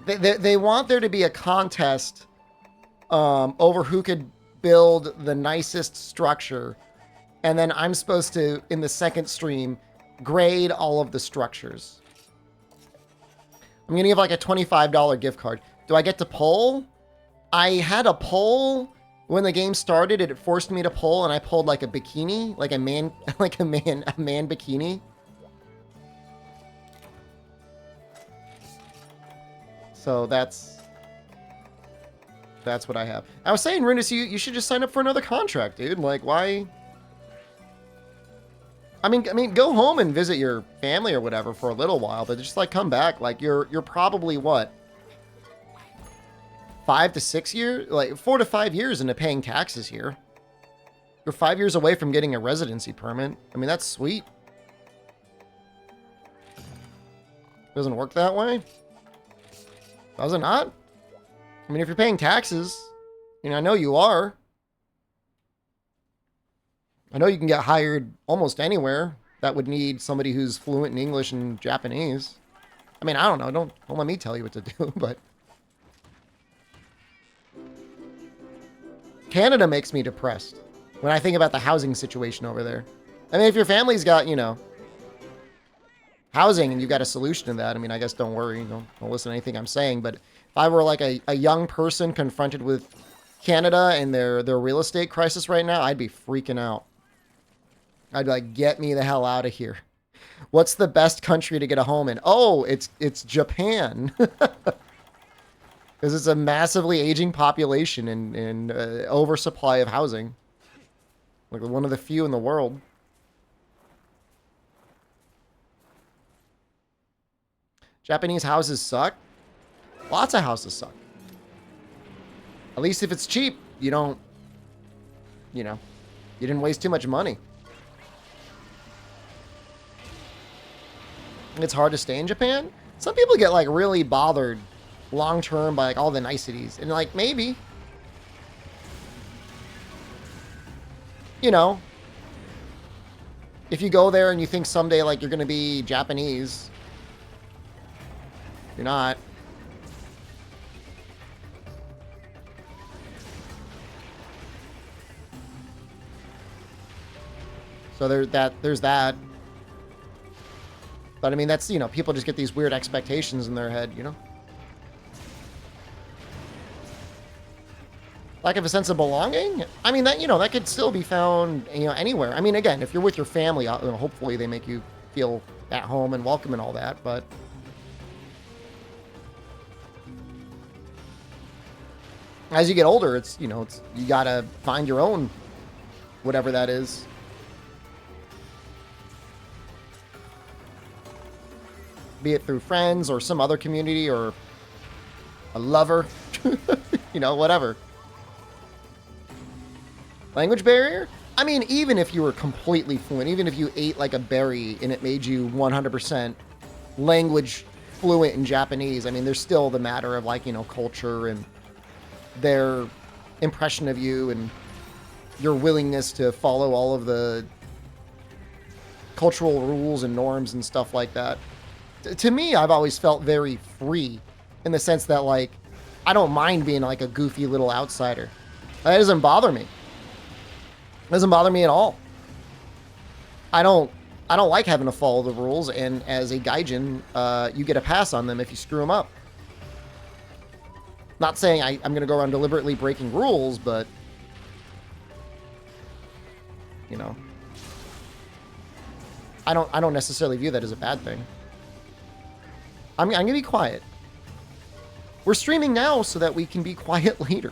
They want there to be a contest over who could build the nicest structure, and then I'm supposed to, in the second stream, grade all of the structures. I'm gonna give like a $25 gift card. Do I get to pull? I had a pull when the game started. It forced me to pull, and I pulled like a bikini, like a man bikini. So that's what I have. I was saying, Runus, you should just sign up for another contract, dude. Like, why? I mean, go home and visit your family or whatever for a little while, but just like come back. Like you're probably what? 5 to 6 years, like 4 to 5 years into paying taxes here. You're 5 years away from getting a residency permit. I mean, that's sweet. Doesn't work that way. Does it not? I mean, if you're paying taxes, you know, I know you are. I know you can get hired almost anywhere that would need somebody who's fluent in English and Japanese. I mean, I don't know. Don't let me tell you what to do, but Canada makes me depressed when I think about the housing situation over there. I mean, if your family's got, you know, housing and you've got a solution to that, I mean, I guess don't worry. Don't listen to anything I'm saying. But if I were like a young person confronted with Canada and their real estate crisis right now, I'd be freaking out. I'd be like, get me the hell out of here. What's the best country to get a home in? Oh, it's Japan. Because it's a massively aging population and oversupply of housing. Like one of the few in the world. Japanese houses suck. Lots of houses suck. At least if it's cheap, you don't, you know, you didn't waste too much money. It's hard to stay in Japan. Some people get like really bothered long term by like all the niceties. And like maybe, you know, if you go there and you think someday like you're going to be Japanese, you're not. So there's that. But I mean, that's, you know, people just get these weird expectations in their head, you know? Lack of a sense of belonging? I mean, that, you know, that could still be found, you know, anywhere. I mean, again, if you're with your family, you know, hopefully they make you feel at home and welcome and all that, but as you get older, it's, you know, it's, you gotta find your own, whatever that is. Be it through friends or some other community or a lover, you know, whatever. Language barrier? I mean, even if you were completely fluent, even if you ate like a berry and it made you 100% language fluent in Japanese, I mean, there's still the matter of like, you know, culture and their impression of you and your willingness to follow all of the cultural rules and norms and stuff like that. To me, I've always felt very free in the sense that, like, I don't mind being like a goofy little outsider. That doesn't bother me. It doesn't bother me at all. I don't like having to follow the rules, and as a gaijin, you get a pass on them if you screw them up. Not saying I'm going to go around deliberately breaking rules, but, you know, I don't necessarily view that as a bad thing. I'm going to be quiet. We're streaming now so that we can be quiet later.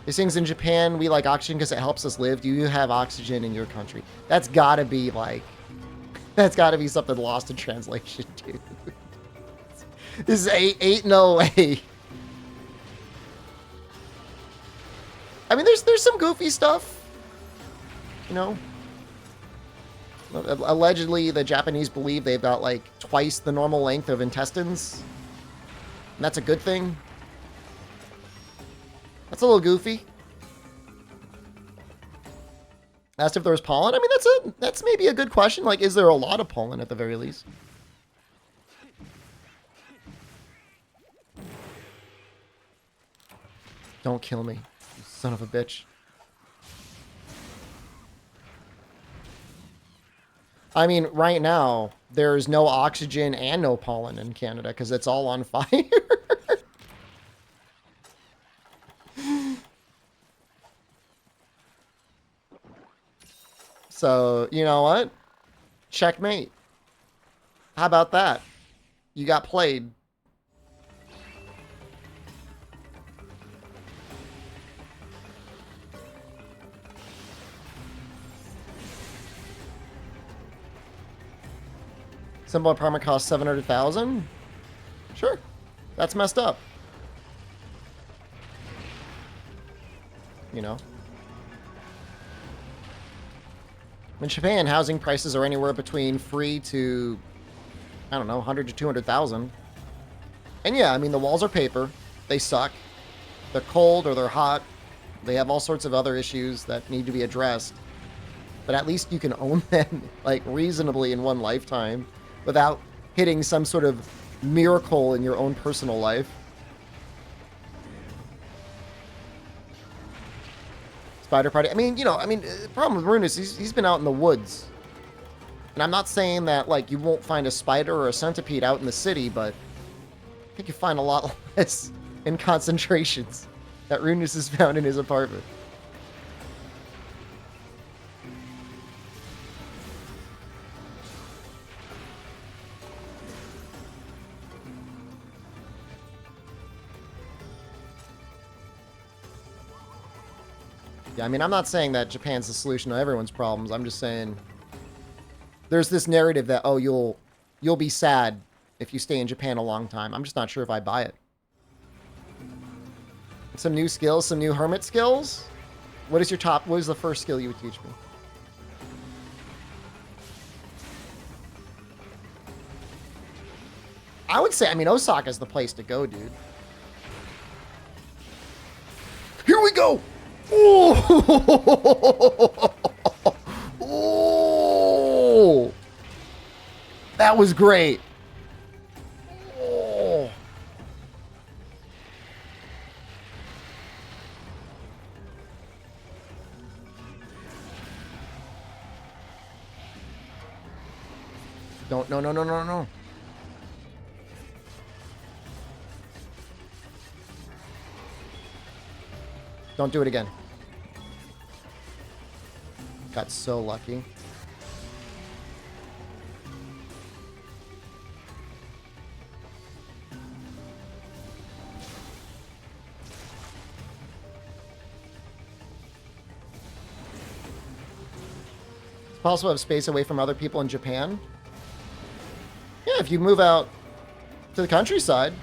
These things in Japan, we like oxygen because it helps us live. Do you have oxygen in your country? That's got to be like, that's got to be something lost in translation, dude. This ain't no way. I mean, there's some goofy stuff, you know. Allegedly, the Japanese believe they've got like twice the normal length of intestines. And that's a good thing. That's a little goofy. Asked if there was pollen. I mean, that's maybe a good question. Like, is there a lot of pollen at the very least? Don't kill me, you son of a bitch. I mean, right now, there's no oxygen and no pollen in Canada because it's all on fire. So, you know what? Checkmate. How about that? You got played. Simple apartment costs 700,000? Sure. That's messed up. You know. In Japan, housing prices are anywhere between free to, I don't know, 100 to 200,000. And yeah, I mean, the walls are paper. They suck. They're cold or they're hot. They have all sorts of other issues that need to be addressed. But at least you can own them, like, reasonably in one lifetime without hitting some sort of miracle in your own personal life. Spider party. I mean, you know, the problem with Rune is he's been out in the woods. And I'm not saying that, like, you won't find a spider or a centipede out in the city, but I think you find a lot less in concentrations that Runus has found in his apartment. Yeah, I mean, I'm not saying that Japan's the solution to everyone's problems. I'm just saying there's this narrative that, oh, you'll be sad if you stay in Japan a long time. I'm just not sure if I buy it. Some new skills, some new hermit skills. What is the first skill you would teach me? I would say, I mean, Osaka's the place to go, dude. Here we go! Oh! Oh! That was great. Oh! Don't, no, no, no, no, no. Don't do it again. Got so lucky. It's possible to have space away from other people in Japan. Yeah, if you move out to the countryside.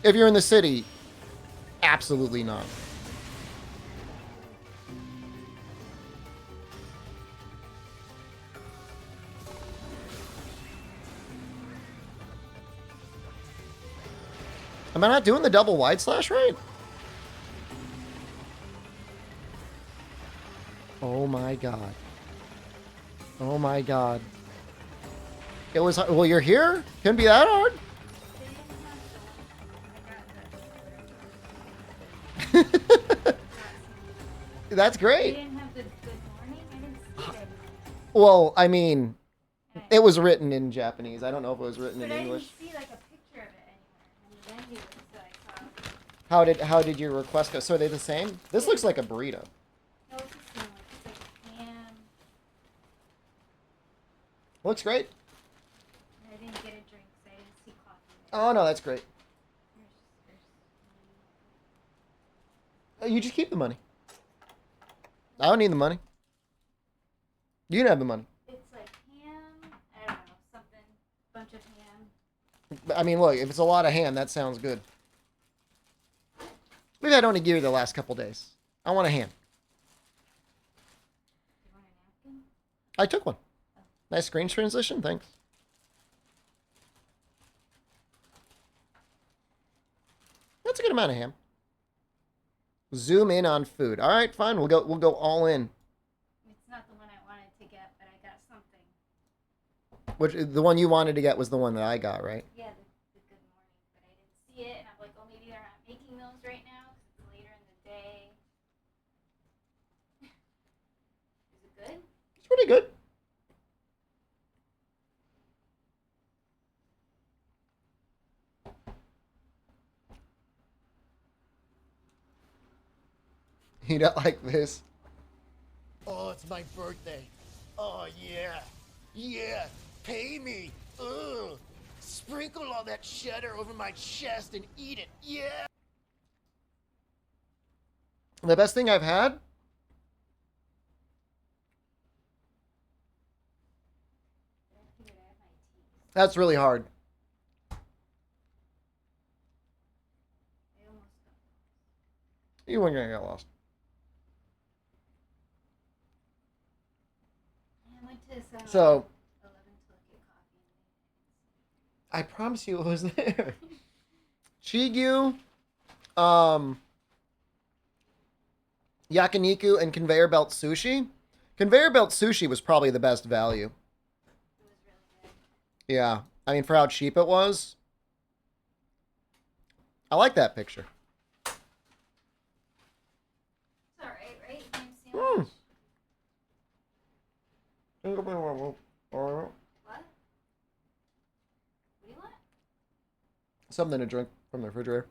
If you're in the city, absolutely not. Am I not doing the double wide slash right? Oh my god. Oh my god. It was, well, you're here? Couldn't be that hard? That's They great. didn't have the good morning. I didn't see it. Well, I mean, it was written in Japanese. I don't know if it was written But in I English. didn't see like a picture of it anywhere in the menu that I saw. How did your request go? So are they the same? This looks like a burrito. No, it's the same one. It's like ham. Looks great. And I didn't get a drink, so I didn't see coffee. Oh no, that's great. There's You just keep the money. I don't need the money. You can have the money. it's like ham. I don't know, something. Bunch of ham. I mean, look, if it's a lot of ham, that sounds good. Maybe I'd only give you the last couple days. I want a ham. You want a napkin? I took one. Nice screen transition, thanks. That's a good amount of ham. Zoom in on food. All right, fine. We'll go all in. It's not the one I wanted to get, but I got something. Which the one you wanted to get was the one that I got, right? Yeah, the good morning, but I didn't see it, and I'm like, oh, maybe they're not making those right now because it's later in the day. Is it good? It's pretty good. You don't like this? Oh, it's my birthday. Oh, yeah. Yeah. Pay me. Ugh. Sprinkle all that cheddar over my chest and eat it. Yeah. The best thing I've had? I figured I have my teeth. That's really hard. I almost got You weren't gonna get lost. I went to So 11 to get coffee. I promise you it was there. Chigyu, yakiniku, and conveyor belt sushi. Conveyor belt sushi was probably the best value. It was really good. Yeah, I mean for how cheap it was. I like that picture. It's alright, right? Ham Mm. sandwich. Something What? What do you want? to drink from the refrigerator.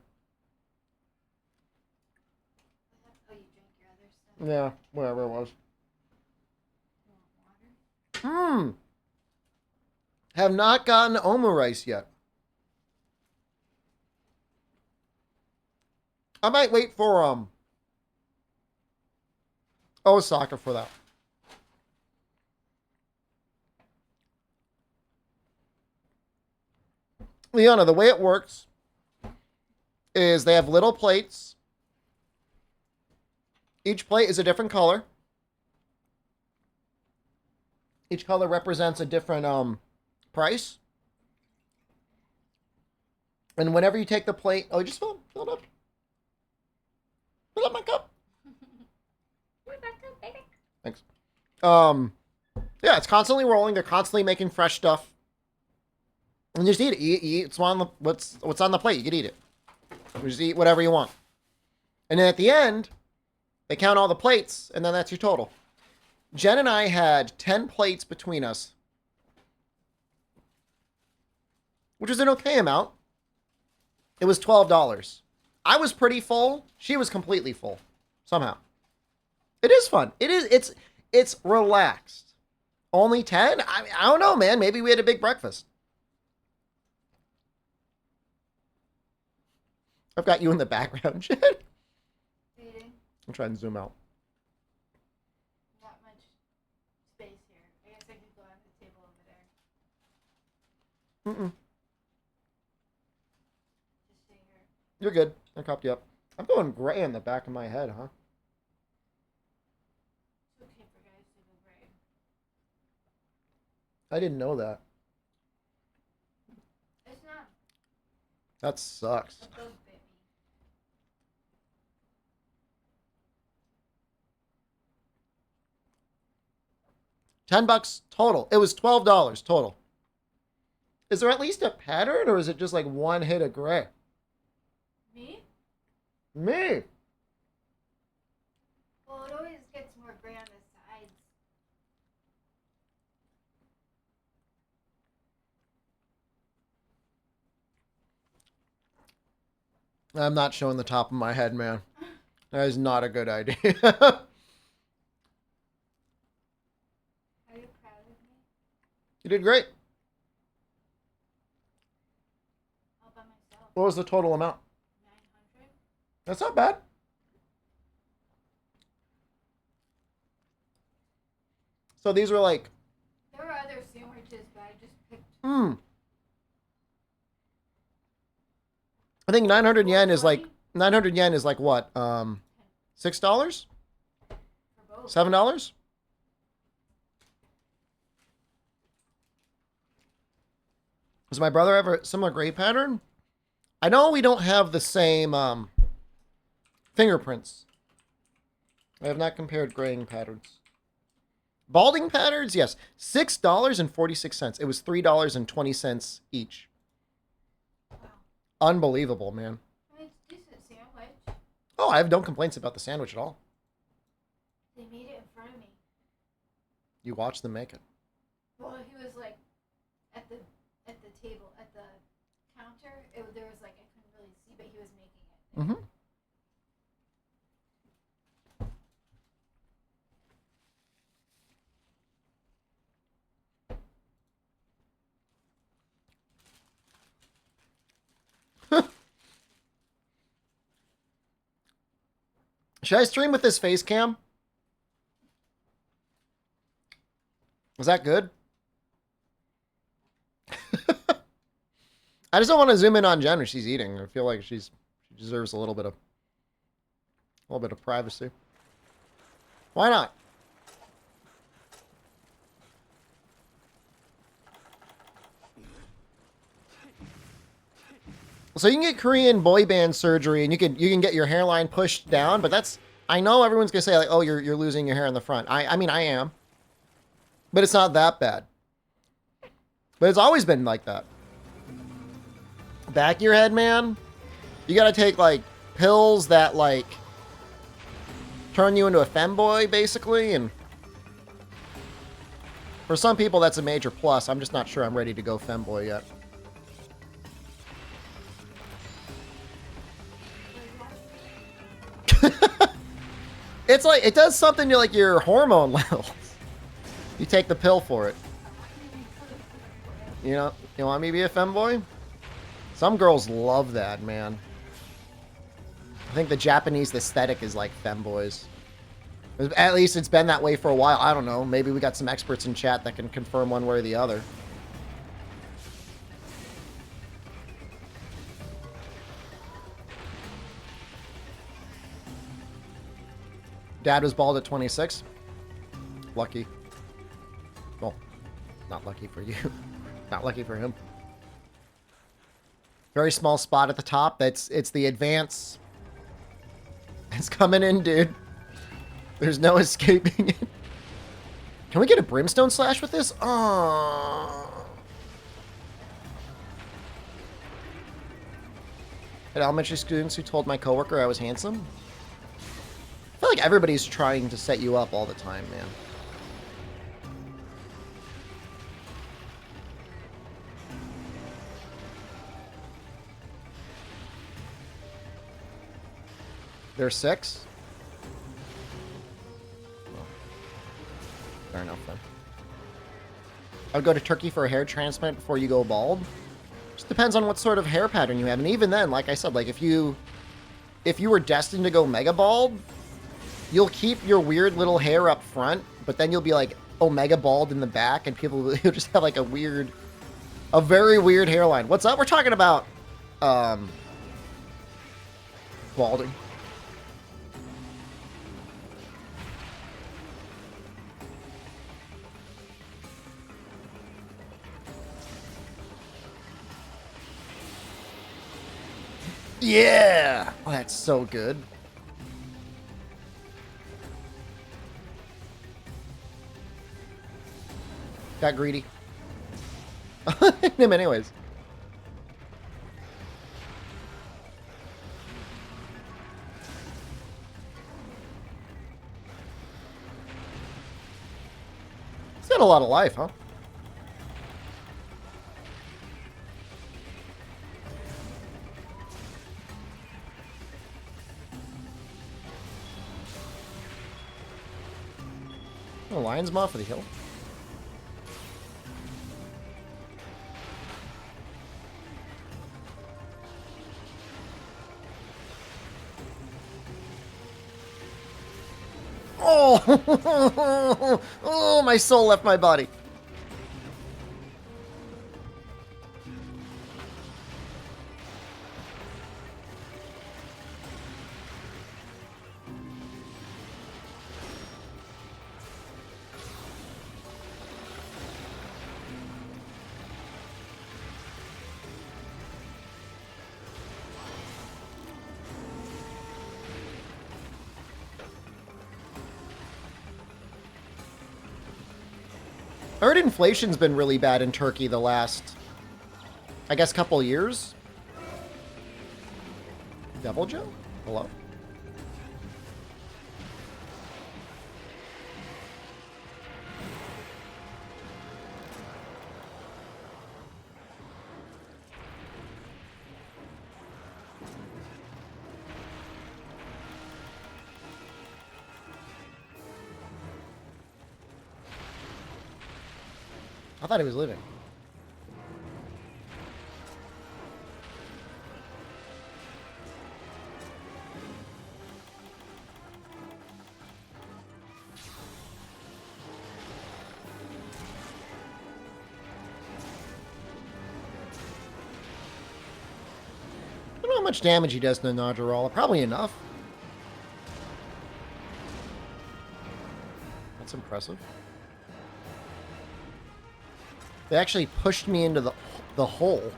Oh, you drank your other stuff? Yeah, whatever it was. You want water? Have not gotten omurice yet. I might wait for Osaka for that. Liana, the way it works is they have little plates. Each plate is a different color. Each color represents a different price. And whenever you take the plate, oh, just fill it up. Fill up my cup. We're back up, baby. Thanks. Yeah, it's constantly rolling. They're constantly making fresh stuff. And you just eat it. You eat it's on the, what's on the plate. You can eat it. You just eat whatever you want. And then at the end, they count all the plates, and then that's your total. Jen and I had 10 plates between us, which is an okay amount. It was $12. I was pretty full. She was completely full, somehow. It is fun. It's relaxed. Only 10? I don't know, man. Maybe we had a big breakfast. I've got you in the background, Jen. Feeding. I'm trying to zoom out. Not much space here. I guess I could go on the table over there. Mm-mm. Just stay here. You're good. I copped you up. I'm going gray in the back of my head, huh? It's okay for guys to go gray. I didn't know that. It's not. That sucks. A bug bit me. $10 total. It was $12 total. Is there at least a pattern, or is it just like one hit of gray? Me? Me. Well, it always gets more gray on the sides. I'm not showing the top of my head, man. That is not a good idea. Are you proud of me? You did great. All by myself. What was the total amount? 900? That's not bad. So these were like, There were other sandwiches, but I just picked. I think 900 yen is like, 420 900 yen is like what? $6? for both. $7? Does my brother have a similar gray pattern? I know we don't have the same fingerprints. I have not compared graying patterns. Balding patterns, yes. $6.46. It was $3.20 each. Wow. Unbelievable, man. I mean, it's a decent sandwich. Oh, I have no complaints about the sandwich at all. They made it in front of me. You watched them make it. Well, he was like at the table, at the counter. There was like, I couldn't really see, but he was making it. Mm-hmm. Should I stream with this face cam? Was that good? I just don't want to zoom in on Jen when she's eating. I feel like she deserves a little bit of privacy. Why not? So you can get Korean boy band surgery, and you can get your hairline pushed down, but that's, I know everyone's gonna say like, oh, you're losing your hair in the front. I mean I am, but it's not that bad. But it's always been like that. Back of your head, man. You gotta take like pills that like turn you into a femboy, basically, and for some people that's a major plus. I'm just not sure I'm ready to go femboy yet. It's like, it does something to like your hormone levels. You take the pill for it. You know, you want me to be a femboy? Some girls love that, man. I think the Japanese aesthetic is like femboys. At least it's been that way for a while. I don't know. Maybe we got some experts in chat that can confirm one way or the other. Dad was bald at 26. Lucky. Well, not lucky for you. Not lucky for him. Very small spot at the top. It's the advance. It's coming in, dude. There's no escaping it. Can we get a brimstone slash with this? Oh. At elementary students who told my coworker I was handsome. I feel like everybody's trying to set you up all the time, man. There's 6? Well, fair enough then. I would go to Turkey for a hair transplant before you go bald. Just depends on what sort of hair pattern you have. And even then, like I said, like if you were destined to go mega bald, you'll keep your weird little hair up front, but then you'll be like omega bald in the back, and you'll just have like a very weird hairline. What's up? We're talking about Balding. Yeah! Oh, that's so good. Got greedy. Him anyways. He's got a lot of life, huh? Oh, lion's maw for the hill. Oh, oh, my soul left my body. I heard inflation's been really bad in Turkey the last, I guess, couple years. Devil Joe? Hello? I thought he was living. I don't know how much damage he does to Najarala. Probably enough. That's impressive. They actually pushed me into the hole.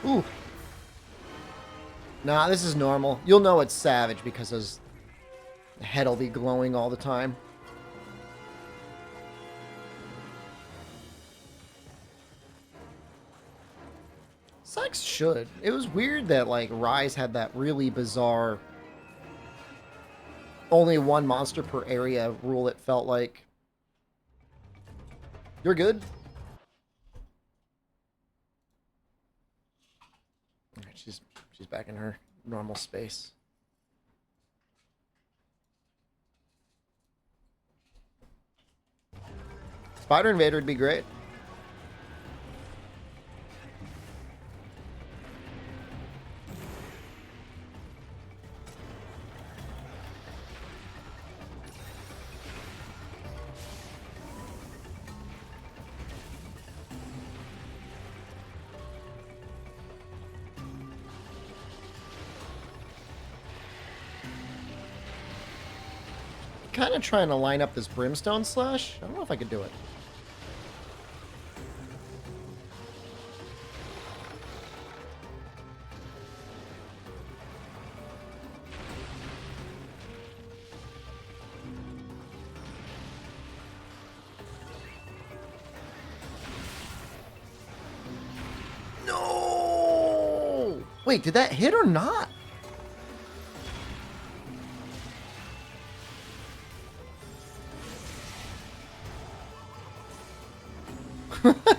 Ooh. Nah, this is normal. You'll know it's savage because his head will be glowing all the time. Sykes should. It was weird that, like, Rise had that really bizarre only one monster per area rule, it felt like. You're good? Alright, she's back in her normal space. Spider Invader would be great. Kind of trying to line up this Brimstone Slash. I don't know if I could do it. No! Wait, did that hit or not?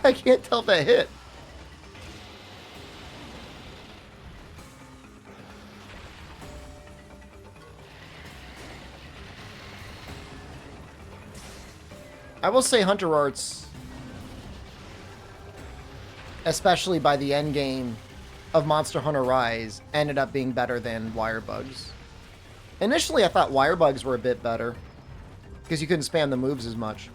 I can't tell if that hit. I will say Hunter Arts, especially by the end game of Monster Hunter Rise, ended up being better than Wire Bugs. Initially, I thought Wire Bugs were a bit better because you couldn't spam the moves as much.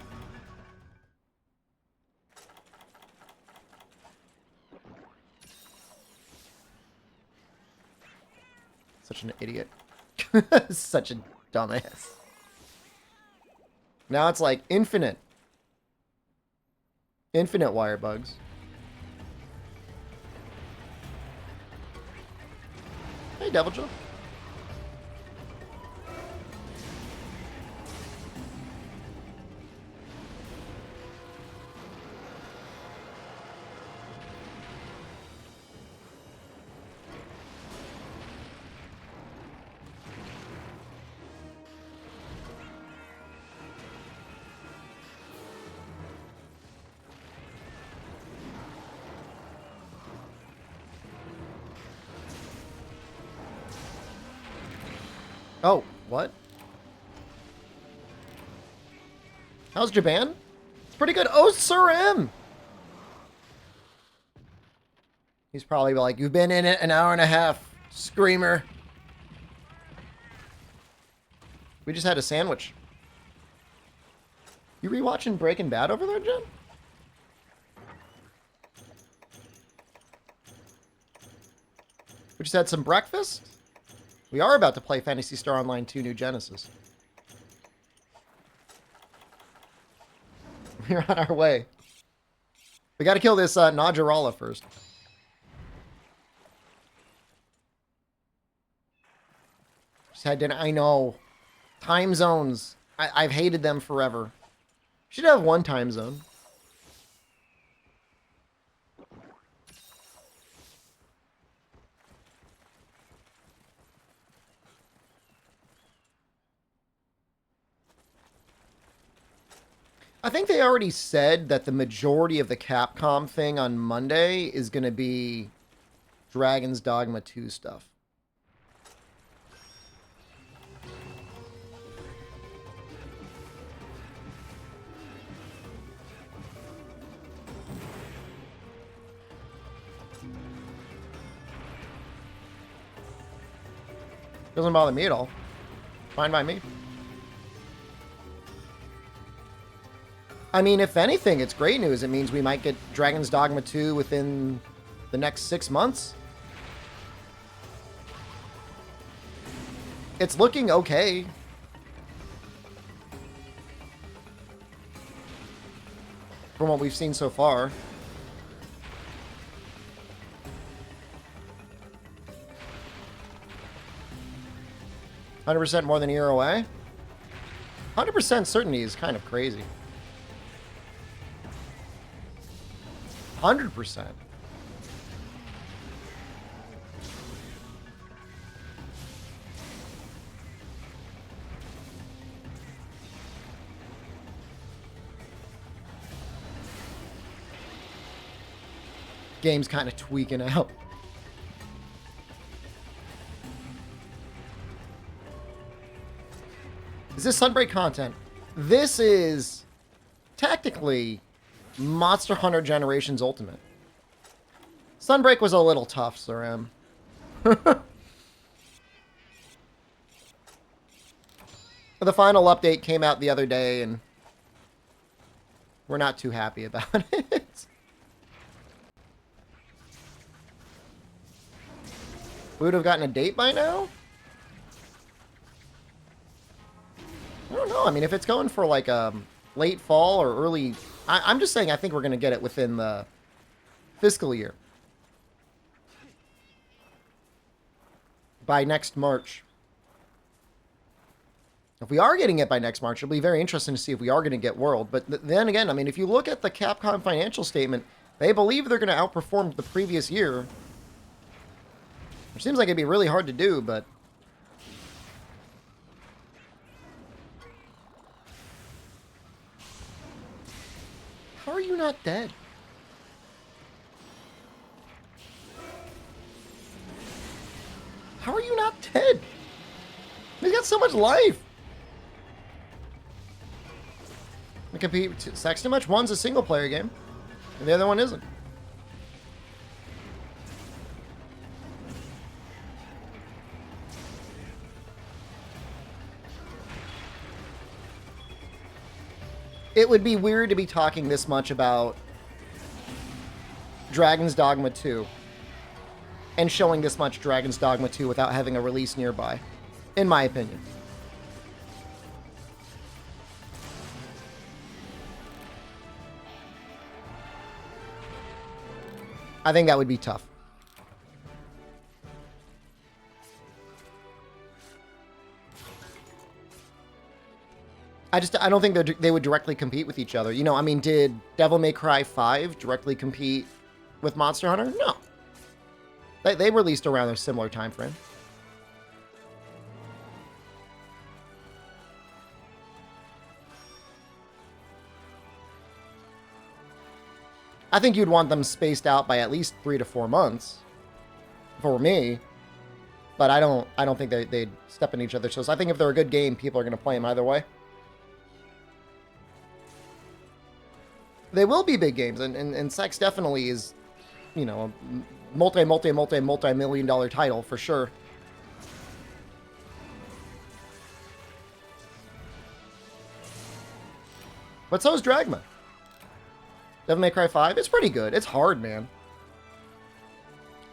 Such an idiot. Such a dumbass. Now it's like infinite. Infinite Wire Bugs. Hey, Devil Joe. Oh, what? How's Japan? It's pretty good. Oh, Sir M! He's probably like, you've been in it an hour and a half, screamer. We just had a sandwich. You rewatching Breaking Bad over there, Jen? We just had some breakfast? We are about to play Phantasy Star Online 2 New Genesis. We're on our way. We gotta kill this Najarala first. Just had dinner. I know. Time zones. I've hated them forever. Should have one time zone. I think they already said that the majority of the Capcom thing on Monday is going to be Dragon's Dogma 2 stuff. Doesn't bother me at all. Fine by me. I mean, if anything, it's great news. It means we might get Dragon's Dogma 2 within the next 6 months. It's looking okay. From what we've seen so far. "100% more than a year away?" 100% certainty is kind of crazy. 100%. Game's kind of tweaking out. Is this Sunbreak content? This is technically Monster Hunter Generations Ultimate. Sunbreak was a little tough, Sir M. The final update came out the other day, and we're not too happy about it. We would have gotten a date by now? I don't know. I mean, if it's going for like late fall or early... I'm just saying I think we're going to get it within the fiscal year. By next March. If we are getting it by next March, it'll be very interesting to see if we are going to get World. But then again, I mean, if you look at the Capcom financial statement, they believe they're going to outperform the previous year. Which seems like it'd be really hard to do, but... How are you not dead? How are you not dead? He's got so much life. We compete with sex too much. One's a single player game, and the other one isn't. It would be weird to be talking this much about Dragon's Dogma 2 and showing this much Dragon's Dogma 2 without having a release nearby, in my opinion. I think that would be tough. I don't think they would directly compete with each other. You know, I mean, did Devil May Cry 5 directly compete with Monster Hunter? No. They released around a similar time frame. I think you'd want them spaced out by at least 3 to 4 months for me. But I don't think they'd step in each other's toes. I think if they're a good game, people are going to play them either way. They will be big games, and Sex definitely is, you know, a multi-million dollar title for sure. But so is Dragma. Devil May Cry 5, it's pretty good. It's hard, man.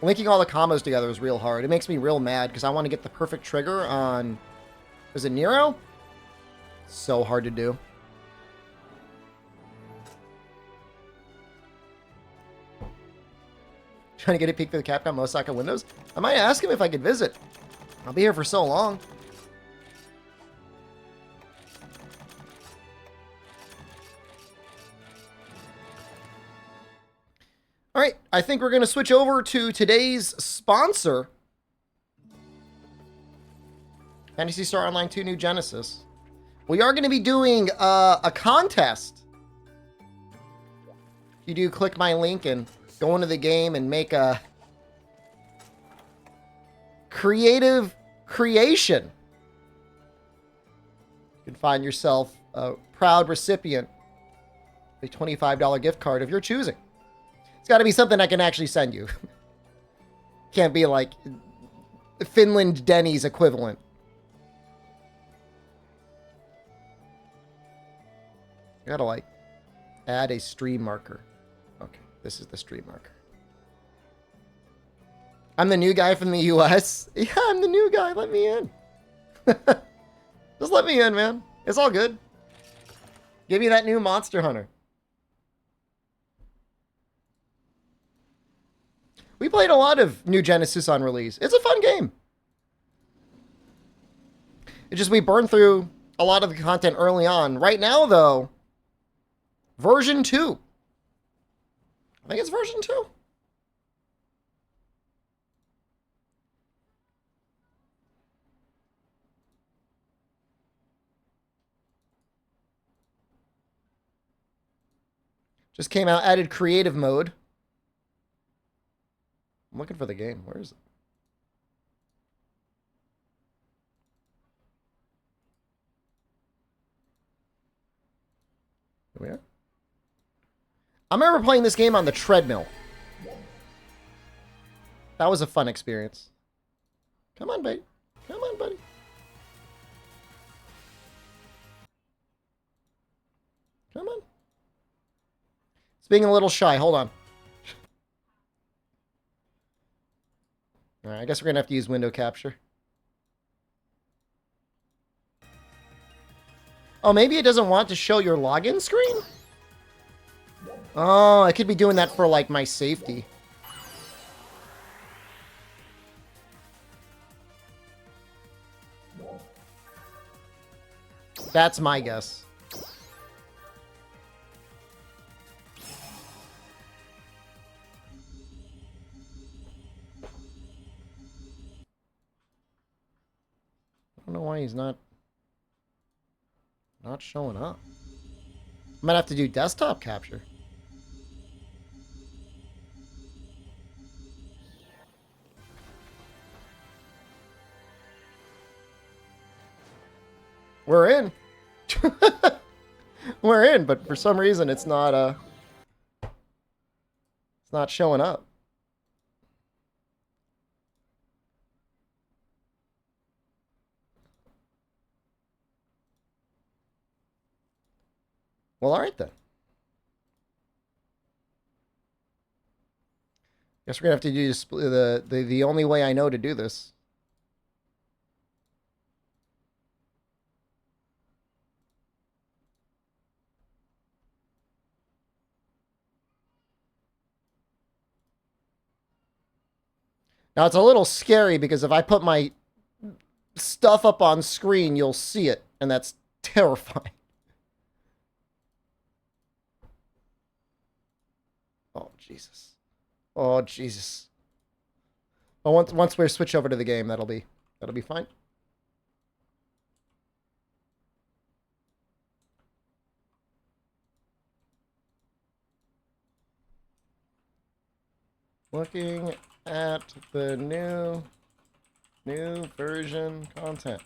Linking all the combos together is real hard. It makes me real mad because I want to get the perfect trigger on... Is it Nero? So hard to do. Trying to get a peek for the Capcom Osaka windows? I might ask him if I could visit. I'll be here for so long. All right, I think we're going to switch over to today's sponsor. Phantasy Star Online 2 New Genesis. We are going to be doing a contest. You do click my link and go into the game and make a creative creation. You can find yourself a proud recipient of a $25 gift card of your choosing. It's got to be something I can actually send you. Can't be like Finland Denny's equivalent. You gotta like add a stream marker. Okay, this is the stream marker. I'm the new guy from the US. Yeah, I'm the new guy. Let me in. Just let me in, man. It's all good. Give me that new Monster Hunter. We played a lot of New Genesis on release. It's a fun game. It's just we burned through a lot of the content early on. Right now, though, version 2. I think it's version 2. Just came out, added creative mode. I'm looking for the game. Where is it? Here we are. I remember playing this game on the treadmill. That was a fun experience. Come on, buddy. Come on, buddy. Come on. It's being a little shy. Hold on. All right, I guess we're going to have to use window capture. Oh, maybe it doesn't want to show your login screen? Oh, I could be doing that for, like, my safety. That's my guess. I don't know why he's not showing up. I might have to do desktop capture. We're in. We're in, but for some reason it's not showing up. Well, all right then. Guess we're gonna have to do the only way I know to do this. Now it's a little scary because if I put my stuff up on screen, you'll see it, and that's terrifying. Oh Jesus. Oh Jesus. Well, once we switch over to the game, that'll be fine. Looking at the new version content.